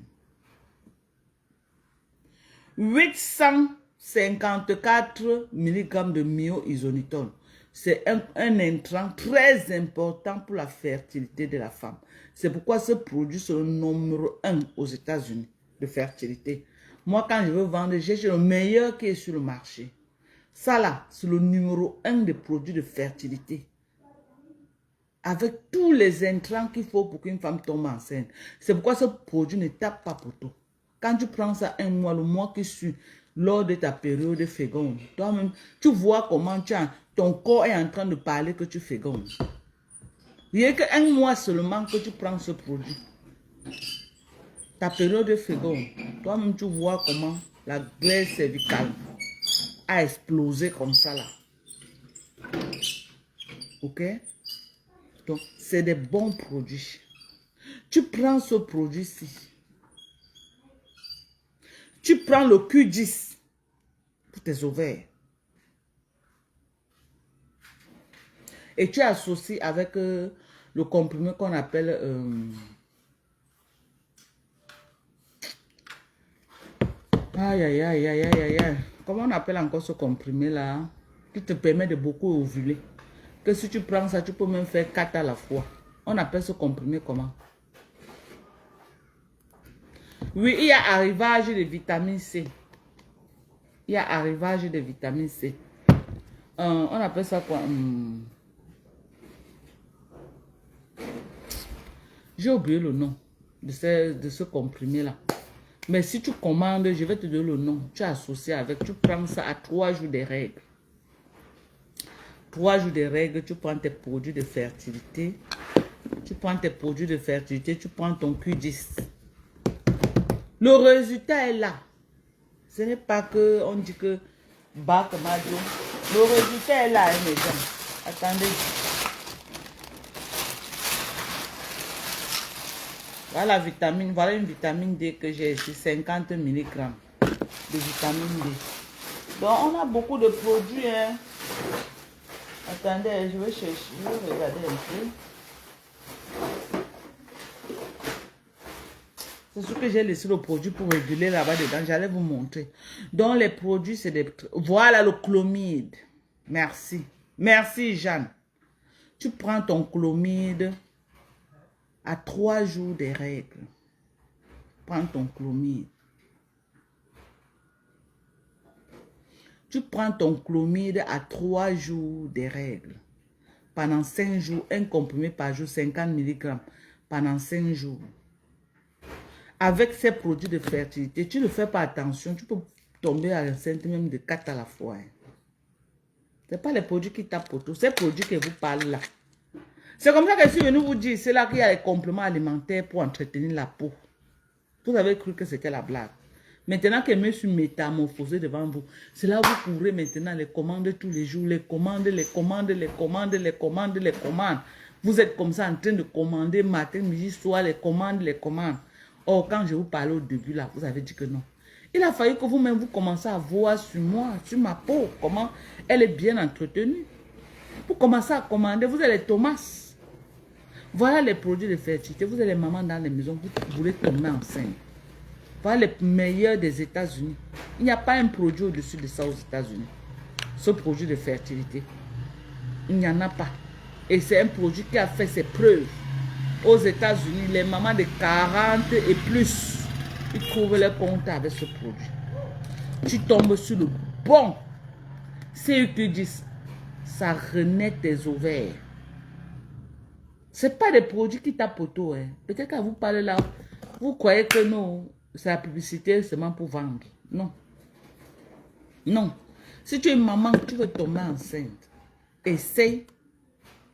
854 mg de myo-isonitol. C'est un intrant très important pour la fertilité de la femme. C'est pourquoi ce produit, c'est le numéro 1 aux États-Unis de fertilité. Moi, quand je veux vendre, j'ai le meilleur qui est sur le marché. Ça là, c'est le numéro 1 des produits de fertilité. Avec tous les intrants qu'il faut pour qu'une femme tombe enceinte. C'est pourquoi ce produit ne tape pas poteau. Quand tu prends ça un mois, le mois qui suit, lors de ta période de féconde, toi-même, tu vois comment ton corps est en train de parler que tu fécondes. Il n'y a qu'un mois seulement que tu prends ce produit. Ta période de féconde, toi-même, tu vois comment la glaire cervicale a explosé comme ça là. Ok? Donc, c'est des bons produits. Tu prends ce produit-ci. Tu prends le Q10 pour tes ovaires. Et tu associes avec le comprimé qu'on appelle... aïe, aïe, aïe, aïe, aïe, aïe. Comment on appelle encore ce comprimé-là? Qui te permet de beaucoup ovuler. Que si tu prends ça, tu peux même faire 4 à la fois. On appelle ce comprimé comment? Oui, il y a arrivage de vitamine C. Il y a arrivage de vitamine C. On appelle ça quoi? J'ai oublié le nom de ce comprimé-là. Mais si tu commandes, je vais te donner le nom. Tu associes avec, tu prends ça à 3 jours des règles. 3 jours des règles, tu prends tes produits de fertilité. Tu prends tes produits de fertilité, tu prends ton Q10. Le résultat est là. Ce n'est pas que on dit que bas comme Madio. Le résultat est là, hein, mes gens. Attendez. Voilà la vitamine. Voilà une vitamine D que j'ai ici. 50 mg de vitamine D. Donc, on a beaucoup de produits. Hein. Attendez, je vais chercher. Je vais regarder un peu. C'est ce que j'ai laissé le produit pour réguler là-bas dedans. J'allais vous montrer. Donc, les produits, c'est des... Voilà le chlomide. Merci. Merci, Jeanne. Tu prends ton chlomide à 3 jours des règles. Prends ton chlomide. Tu prends ton chlomide à 3 jours des règles. Pendant 5 jours, un comprimé par jour, 50 mg. Pendant 5 jours. Avec ces produits de fertilité, tu ne fais pas attention, tu peux tomber enceinte même de 4 à la fois. Ce n'est pas les produits qui tapent pour tout, ces produits que vous parlez là. C'est comme ça que je suis venu vous dire, c'est là qu'il y a les compléments alimentaires pour entretenir la peau. Vous avez cru que c'était la blague. Maintenant que je me suis métamorphosé devant vous, c'est là où vous courez maintenant les commandes tous les jours, les commandes. Vous êtes comme ça en train de commander matin, midi, soir, les commandes. Or, quand je vous parlais au début, là, vous avez dit que non. Il a fallu que vous-même, vous commencez à voir sur moi, sur ma peau, comment elle est bien entretenue. Vous commencez à commander, vous êtes les Thomas. Voilà les produits de fertilité. Vous êtes les mamans dans les maisons, vous voulez tomber enceinte. Voilà les meilleurs des États-Unis. Il n'y a pas un produit au-dessus de ça aux États-Unis. Ce produit de fertilité. Il n'y en a pas. Et c'est un produit qui a fait ses preuves. Aux États-Unis, les mamans de 40 et plus, ils trouvent leur compte avec ce produit. Tu tombes sur le bon. CQ10, ça renaît tes ovaires. Ce n'est pas des produits qui tapent au dos. Hein. Peut-être qu'à vous parler là, vous croyez que non, c'est la publicité seulement pour vendre. Non. Non. Si tu es une maman, tu veux tomber enceinte, essaye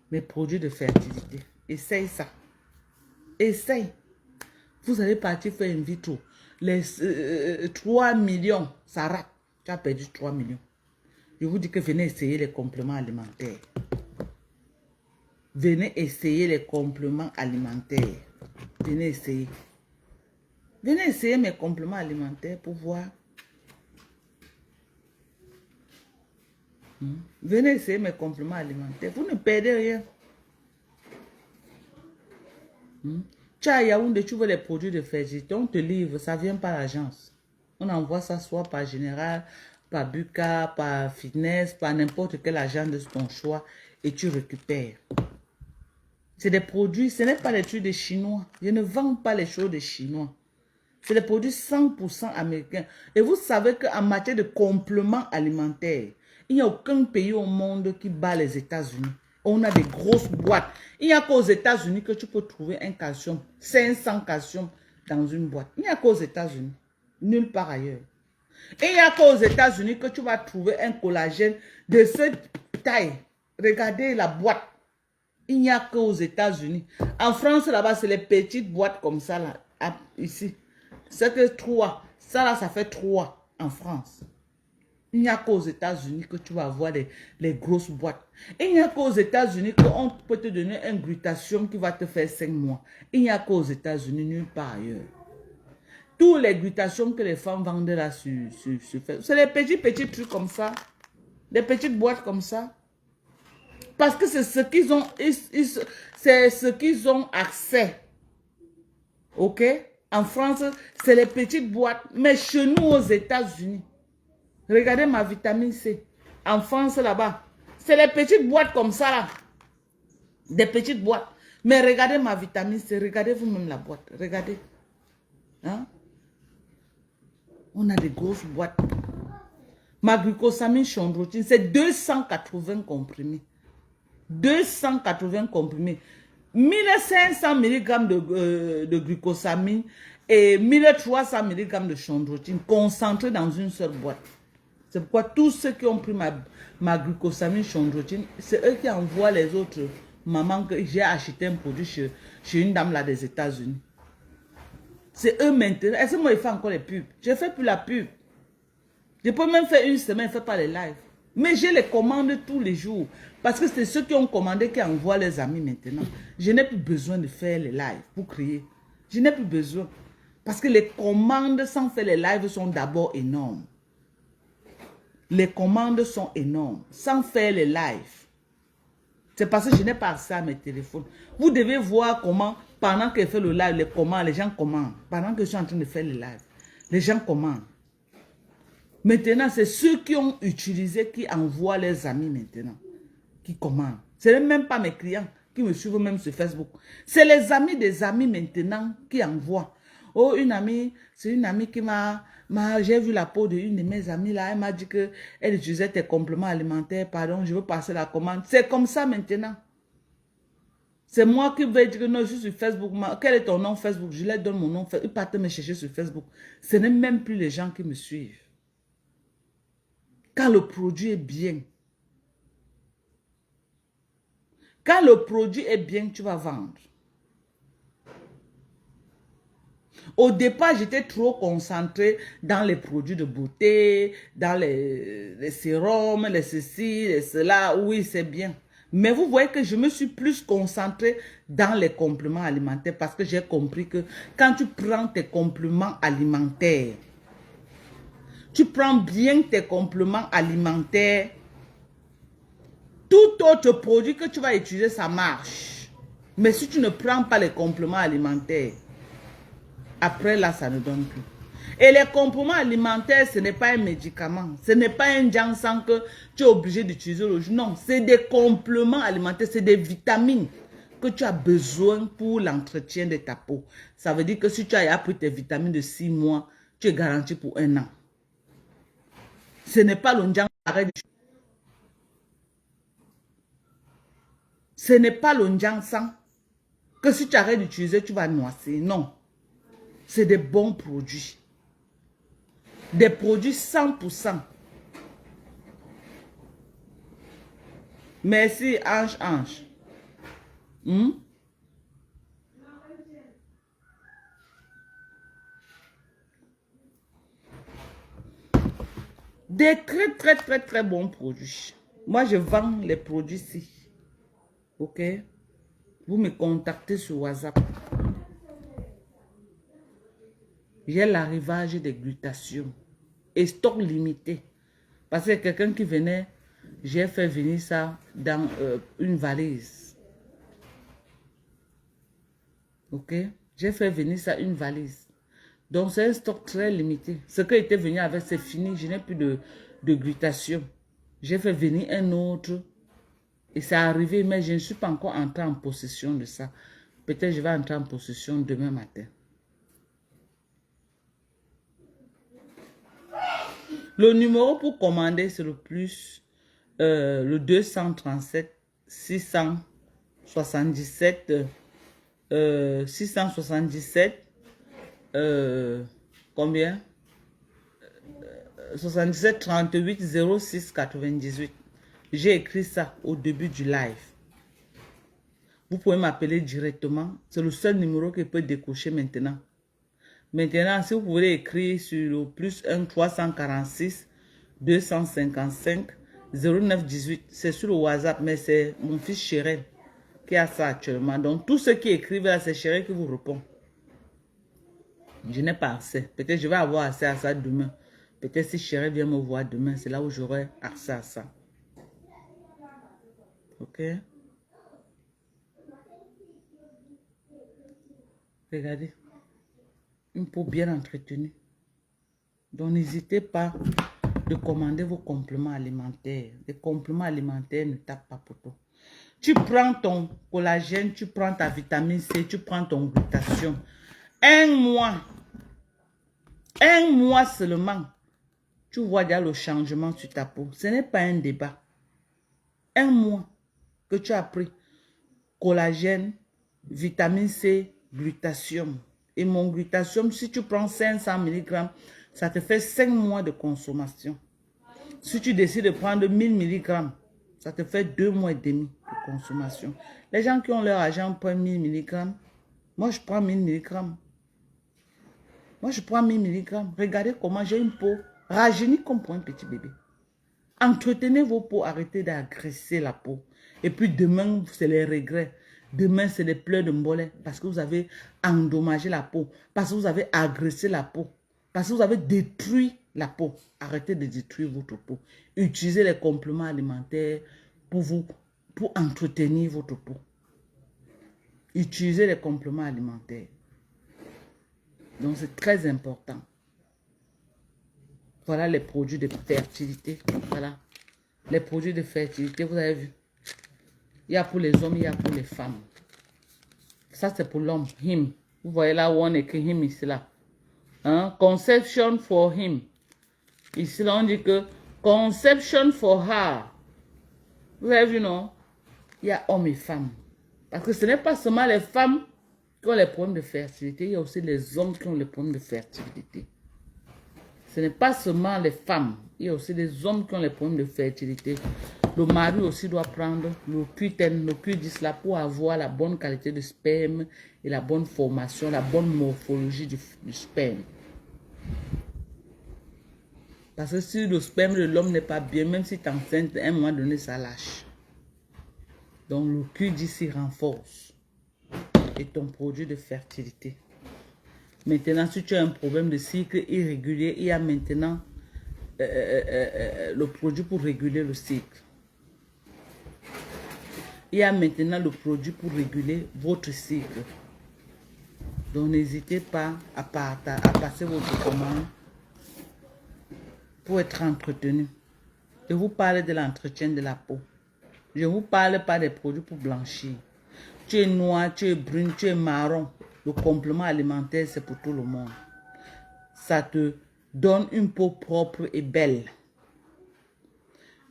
mes produits de fertilité. Essaye ça. Essaye. Vous allez partir faire une vitro. Les 3 millions, ça rate. Tu as perdu 3 millions. Je vous dis que venez essayer les compléments alimentaires. Venez essayer les compléments alimentaires. Venez essayer. Venez essayer mes compléments alimentaires pour voir. Venez essayer mes compléments alimentaires. Vous ne perdez rien. Tu as Yaoundé, tu veux les produits de fertilité, on te livre, ça vient par l'agence. On envoie ça soit par Général, par Buka, par Fitness, par n'importe quel agent de ton choix et tu récupères. C'est des produits, ce n'est pas des trucs des Chinois. Je ne vends pas les choses des Chinois. C'est des produits 100% américains. Et vous savez qu'en matière de compléments alimentaires, il n'y a aucun pays au monde qui bat les États-Unis. On a des grosses boîtes. Il n'y a qu'aux États-Unis que tu peux trouver un calcium, 500 calcium dans une boîte. Il n'y a qu'aux États-Unis, nulle part ailleurs. Et il n'y a qu'aux États-Unis que tu vas trouver un collagène de cette taille. Regardez la boîte. Il n'y a qu'aux États-Unis. En France, là-bas, c'est les petites boîtes comme ça, là, ici. C'est que 3. Ça, là, ça fait 3 en France. Il n'y a qu'aux États-Unis que tu vas avoir les grosses boîtes. Il n'y a qu'aux États-Unis qu'on peut te donner un glutathion qui va te faire 5 mois. Il n'y a qu'aux États-Unis, nulle part ailleurs. Tous les glutations que les femmes vendent là sur Facebook, c'est les petits trucs comme ça. Des petites boîtes comme ça. Parce que c'est ce qu'ils ont, c'est ce qu'ils ont accès. Ok? En France, c'est les petites boîtes. Mais chez nous, aux États-Unis, regardez ma vitamine C. En France, là-bas, c'est les petites boîtes comme ça, là. Des petites boîtes. Mais regardez ma vitamine C. Regardez vous-même la boîte. Regardez. Hein? On a des grosses boîtes. Ma glucosamine chondroïtine, c'est 280 comprimés. 280 comprimés. 1500 mg de glucosamine et 1300 mg de chondroïtine concentrés dans une seule boîte. C'est pourquoi tous ceux qui ont pris ma glucosamine chondroïtine, c'est eux qui envoient les autres maman, que j'ai acheté un produit chez une dame là des États-Unis. C'est eux maintenant. Est-ce que moi, il fait encore les pubs? Je ne fais plus la pub. Je peux même faire une semaine, je ne fais pas les lives. Mais je les commande tous les jours. Parce que c'est ceux qui ont commandé qui envoient les amis maintenant. Je n'ai plus besoin de faire les lives pour crier. Je n'ai plus besoin. Parce que les commandes sans faire les lives sont d'abord énormes. Les commandes sont énormes. Sans faire les lives. C'est parce que je n'ai pas accès à mes téléphones. Vous devez voir comment, pendant que je fais le live, les gens commandent. Pendant que je suis en train de faire le live, les gens commandent. Maintenant, c'est ceux qui ont utilisé, qui envoient leurs amis maintenant, qui commandent. Ce n'est même pas mes clients qui me suivent même sur Facebook. C'est les amis des amis maintenant qui envoient. Oh, une amie, c'est une amie qui j'ai vu la peau d'une de mes amies là, elle m'a dit qu'elle utilisait tes compléments alimentaires, pardon, je veux passer la commande. C'est comme ça maintenant. C'est moi qui vais dire que non, je suis sur Facebook. Quel est ton nom Facebook? Je leur donne mon nom. Ils partent me chercher sur Facebook. Ce n'est même plus les gens qui me suivent. Quand le produit est bien. Quand le produit est bien, tu vas vendre. Au départ, j'étais trop concentrée dans les produits de beauté, dans les sérums, les ceci, les cela. Oui, c'est bien. Mais vous voyez que je me suis plus concentrée dans les compléments alimentaires parce que j'ai compris que quand tu prends tes compléments alimentaires, tu prends bien tes compléments alimentaires, tout autre produit que tu vas utiliser, ça marche. Mais si tu ne prends pas les compléments alimentaires, après là, ça ne donne plus. Et les compléments alimentaires, ce n'est pas un médicament. Ce n'est pas un ginseng que tu es obligé d'utiliser le jour. Non, c'est des compléments alimentaires, c'est des vitamines que tu as besoin pour l'entretien de ta peau. Ça veut dire que si tu as appris tes vitamines de 6 mois, tu es garanti pour 1 an. Ce n'est pas le ginseng. Ce n'est pas le ginseng que si tu arrêtes d'utiliser, tu vas noisser. Non. C'est des bons produits. Des produits 100%. Merci, Ange. Des très bons produits. Moi, je vends les produits-ci. Ok? Vous me contactez sur WhatsApp. J'ai l'arrivage des glutations. Et stock limité. Parce que quelqu'un qui venait, j'ai fait venir ça dans une valise. Ok? J'ai fait venir ça une valise. Donc c'est un stock très limité. Ce qui était venu avec, c'est fini. Je n'ai plus de glutation. J'ai fait venir un autre. Et c'est arrivé, mais je ne suis pas encore entré en possession de ça. Peut-être je vais entrer en possession demain matin. Le numéro pour commander, c'est le plus, le 237 677 combien? 77 38 06 98. J'ai écrit ça au début du live. Vous pouvez m'appeler directement. C'est le seul numéro que je peux décocher maintenant. Maintenant, si vous pouvez écrire sur le plus 1 346 255 0918, c'est sur le WhatsApp, mais c'est mon fils Chérel qui a ça actuellement. Donc, tous ceux qui écrivent là, c'est Chérel qui vous répond. Je n'ai pas accès. Peut-être je vais avoir accès à ça demain. Peut-être si Chérel vient me voir demain, c'est là où j'aurai accès à ça. Ok? Regardez. Une peau bien entretenue. Donc, n'hésitez pas de commander vos compléments alimentaires. Les compléments alimentaires ne tapent pas pour toi. Tu prends ton collagène, tu prends ta vitamine C, tu prends ton glutation. 1 mois seulement, tu vois déjà le changement sur ta peau. Ce n'est pas un débat. 1 mois que tu as pris collagène, vitamine C, glutation. Et mon glutation, si tu prends 500 mg, ça te fait 5 mois de consommation. Si tu décides de prendre 1000 mg, ça te fait 2 mois et demi de consommation. Les gens qui ont leur argent prennent 1000 mg. Moi, je prends 1000 mg. Moi, je prends 1000 mg. Regardez comment j'ai une peau rajeunie comme pour un petit bébé. Entretenez vos peaux, arrêtez d'agresser la peau. Et puis demain, c'est les regrets. Demain, c'est les pleurs de mbolet parce que vous avez endommagé la peau, parce que vous avez agressé la peau, parce que vous avez détruit la peau. Arrêtez de détruire votre peau. Utilisez les compléments alimentaires pour entretenir votre peau. Utilisez les compléments alimentaires. Donc, c'est très important. Voilà les produits de fertilité. Voilà. Les produits de fertilité, vous avez vu. Il y a pour les hommes, il y a pour les femmes. Ça, c'est pour l'homme. Him. Vous voyez là où on écrit him ici, là. Hein? Conception for him. Ici, là, on dit que conception for her. Vous avez vu, non? Il y a hommes et femmes. Parce que ce n'est pas seulement les femmes qui ont les problèmes de fertilité. Il y a aussi les hommes qui ont les problèmes de fertilité. Ce n'est pas seulement les femmes. Il y a aussi les hommes qui ont les problèmes de fertilité. Le mari aussi doit prendre le Q10, le Q10 là pour avoir la bonne qualité de sperme et la bonne formation, la bonne morphologie du sperme. Parce que si le sperme de l'homme n'est pas bien, même si tu es enceinte, à un moment donné, ça lâche. Donc le Q10 il renforce. Et ton produit de fertilité. Maintenant, si tu as un problème de cycle irrégulier, il y a maintenant le produit pour réguler le cycle. Il y a maintenant le produit pour réguler votre cycle. Donc, n'hésitez pas à passer votre commande pour être entretenu. Je vous parle de l'entretien de la peau. Je ne vous parle pas des produits pour blanchir. Tu es noir, tu es brune, tu es marron. Le complément alimentaire, c'est pour tout le monde. Ça te donne une peau propre et belle.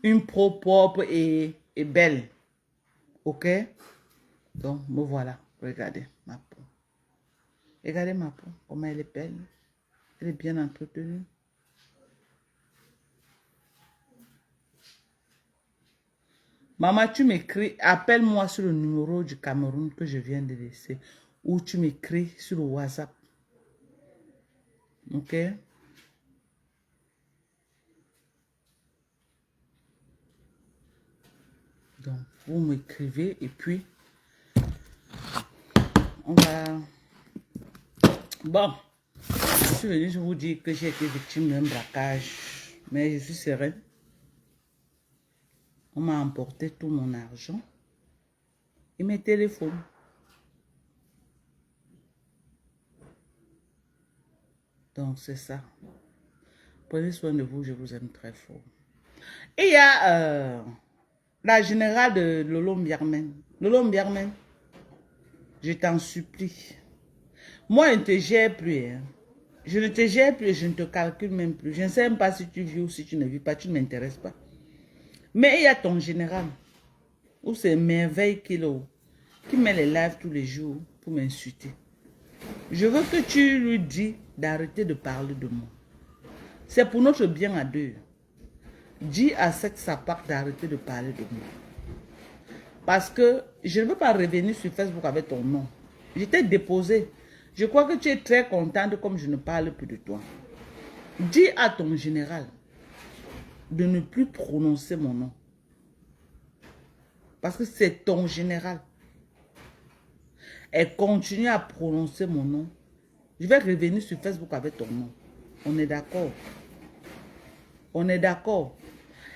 Une peau propre et belle. Ok? Donc, me voilà. Regardez ma peau. Regardez ma peau. Comment elle est belle. Elle est bien entretenue. Maman, tu m'écris. Appelle-moi sur le numéro du Cameroun que je viens de laisser. Ou tu m'écris sur le WhatsApp. Ok? Donc, vous m'écrivez et puis, on va... Bon, je suis venue, je vous dis que j'ai été victime d'un braquage, mais je suis sereine. On m'a emporté tout mon argent et mes téléphones. Donc, c'est ça. Prenez soin de vous, je vous aime très fort. Et il y a la générale de Lolo Mbiarmen. Lolo Mbiarmen, je t'en supplie. Moi, je ne te gère plus. Hein. Je ne te gère plus, je ne te calcule même plus. Je ne sais même pas si tu vis ou si tu ne vis pas, tu ne m'intéresses pas. Mais il y a ton général, où c'est Merveille Kilo, qui met les lives tous les jours pour m'insulter. Je veux que tu lui dis d'arrêter de parler de moi. C'est pour notre bien à deux. Dis à cette sapate d'arrêter de parler de moi. Parce que je ne veux pas revenir sur Facebook avec ton nom. Je t'ai déposé. Je crois que tu es très contente comme je ne parle plus de toi. Dis à ton général de ne plus prononcer mon nom. Parce que c'est ton général. Elle continue à prononcer mon nom. Je vais revenir sur Facebook avec ton nom. On est d'accord. On est d'accord.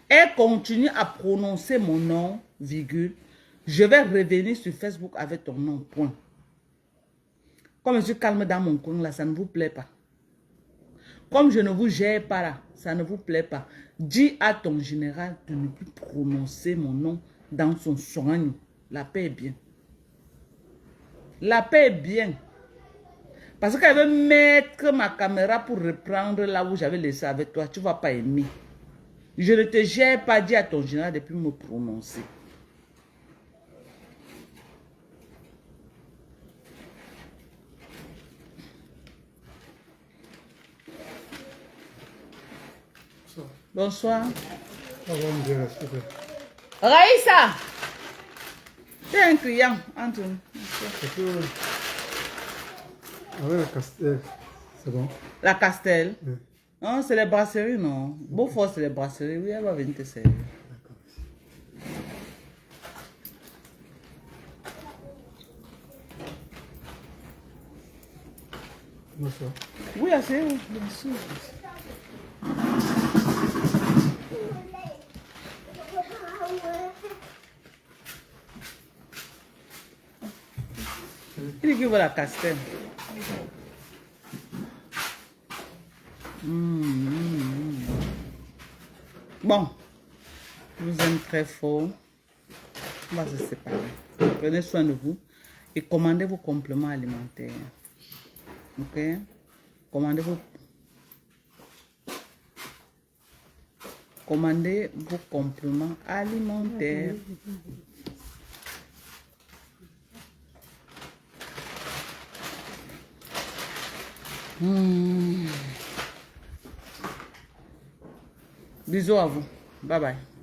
Elle continue à prononcer mon nom, virgule. Je vais revenir sur Facebook avec ton nom, point. Comme je suis calme dans mon coin là, ça ne vous plaît pas. Comme je ne vous gère pas là, ça ne vous plaît pas. Dis à ton général de ne plus prononcer mon nom dans son soigne. La paix est bien. La paix est bien. Parce qu'elle veut mettre ma caméra pour reprendre là où j'avais laissé avec toi. Tu ne vas pas aimer. Je ne te gère pas, dis à ton général de ne plus me prononcer. Bonsoir. Raïssa! T'es un client, Anthony. C'est que... Avec la Castel, c'est bon. La Castel. Oui. Non, c'est les brasseries, non. Beaufort, c'est les brasseries. Oui, elle va venir te servir. D'accord. Comment ça? Oui, assez, oui, bien sûr. Il dit qu'il veut la Castel. Bon, je vous aime très fort. On va se séparer. Prenez soin de vous et commandez vos compléments alimentaires. Ok? Commandez vos compléments alimentaires. Bisous à vous. Bye bye.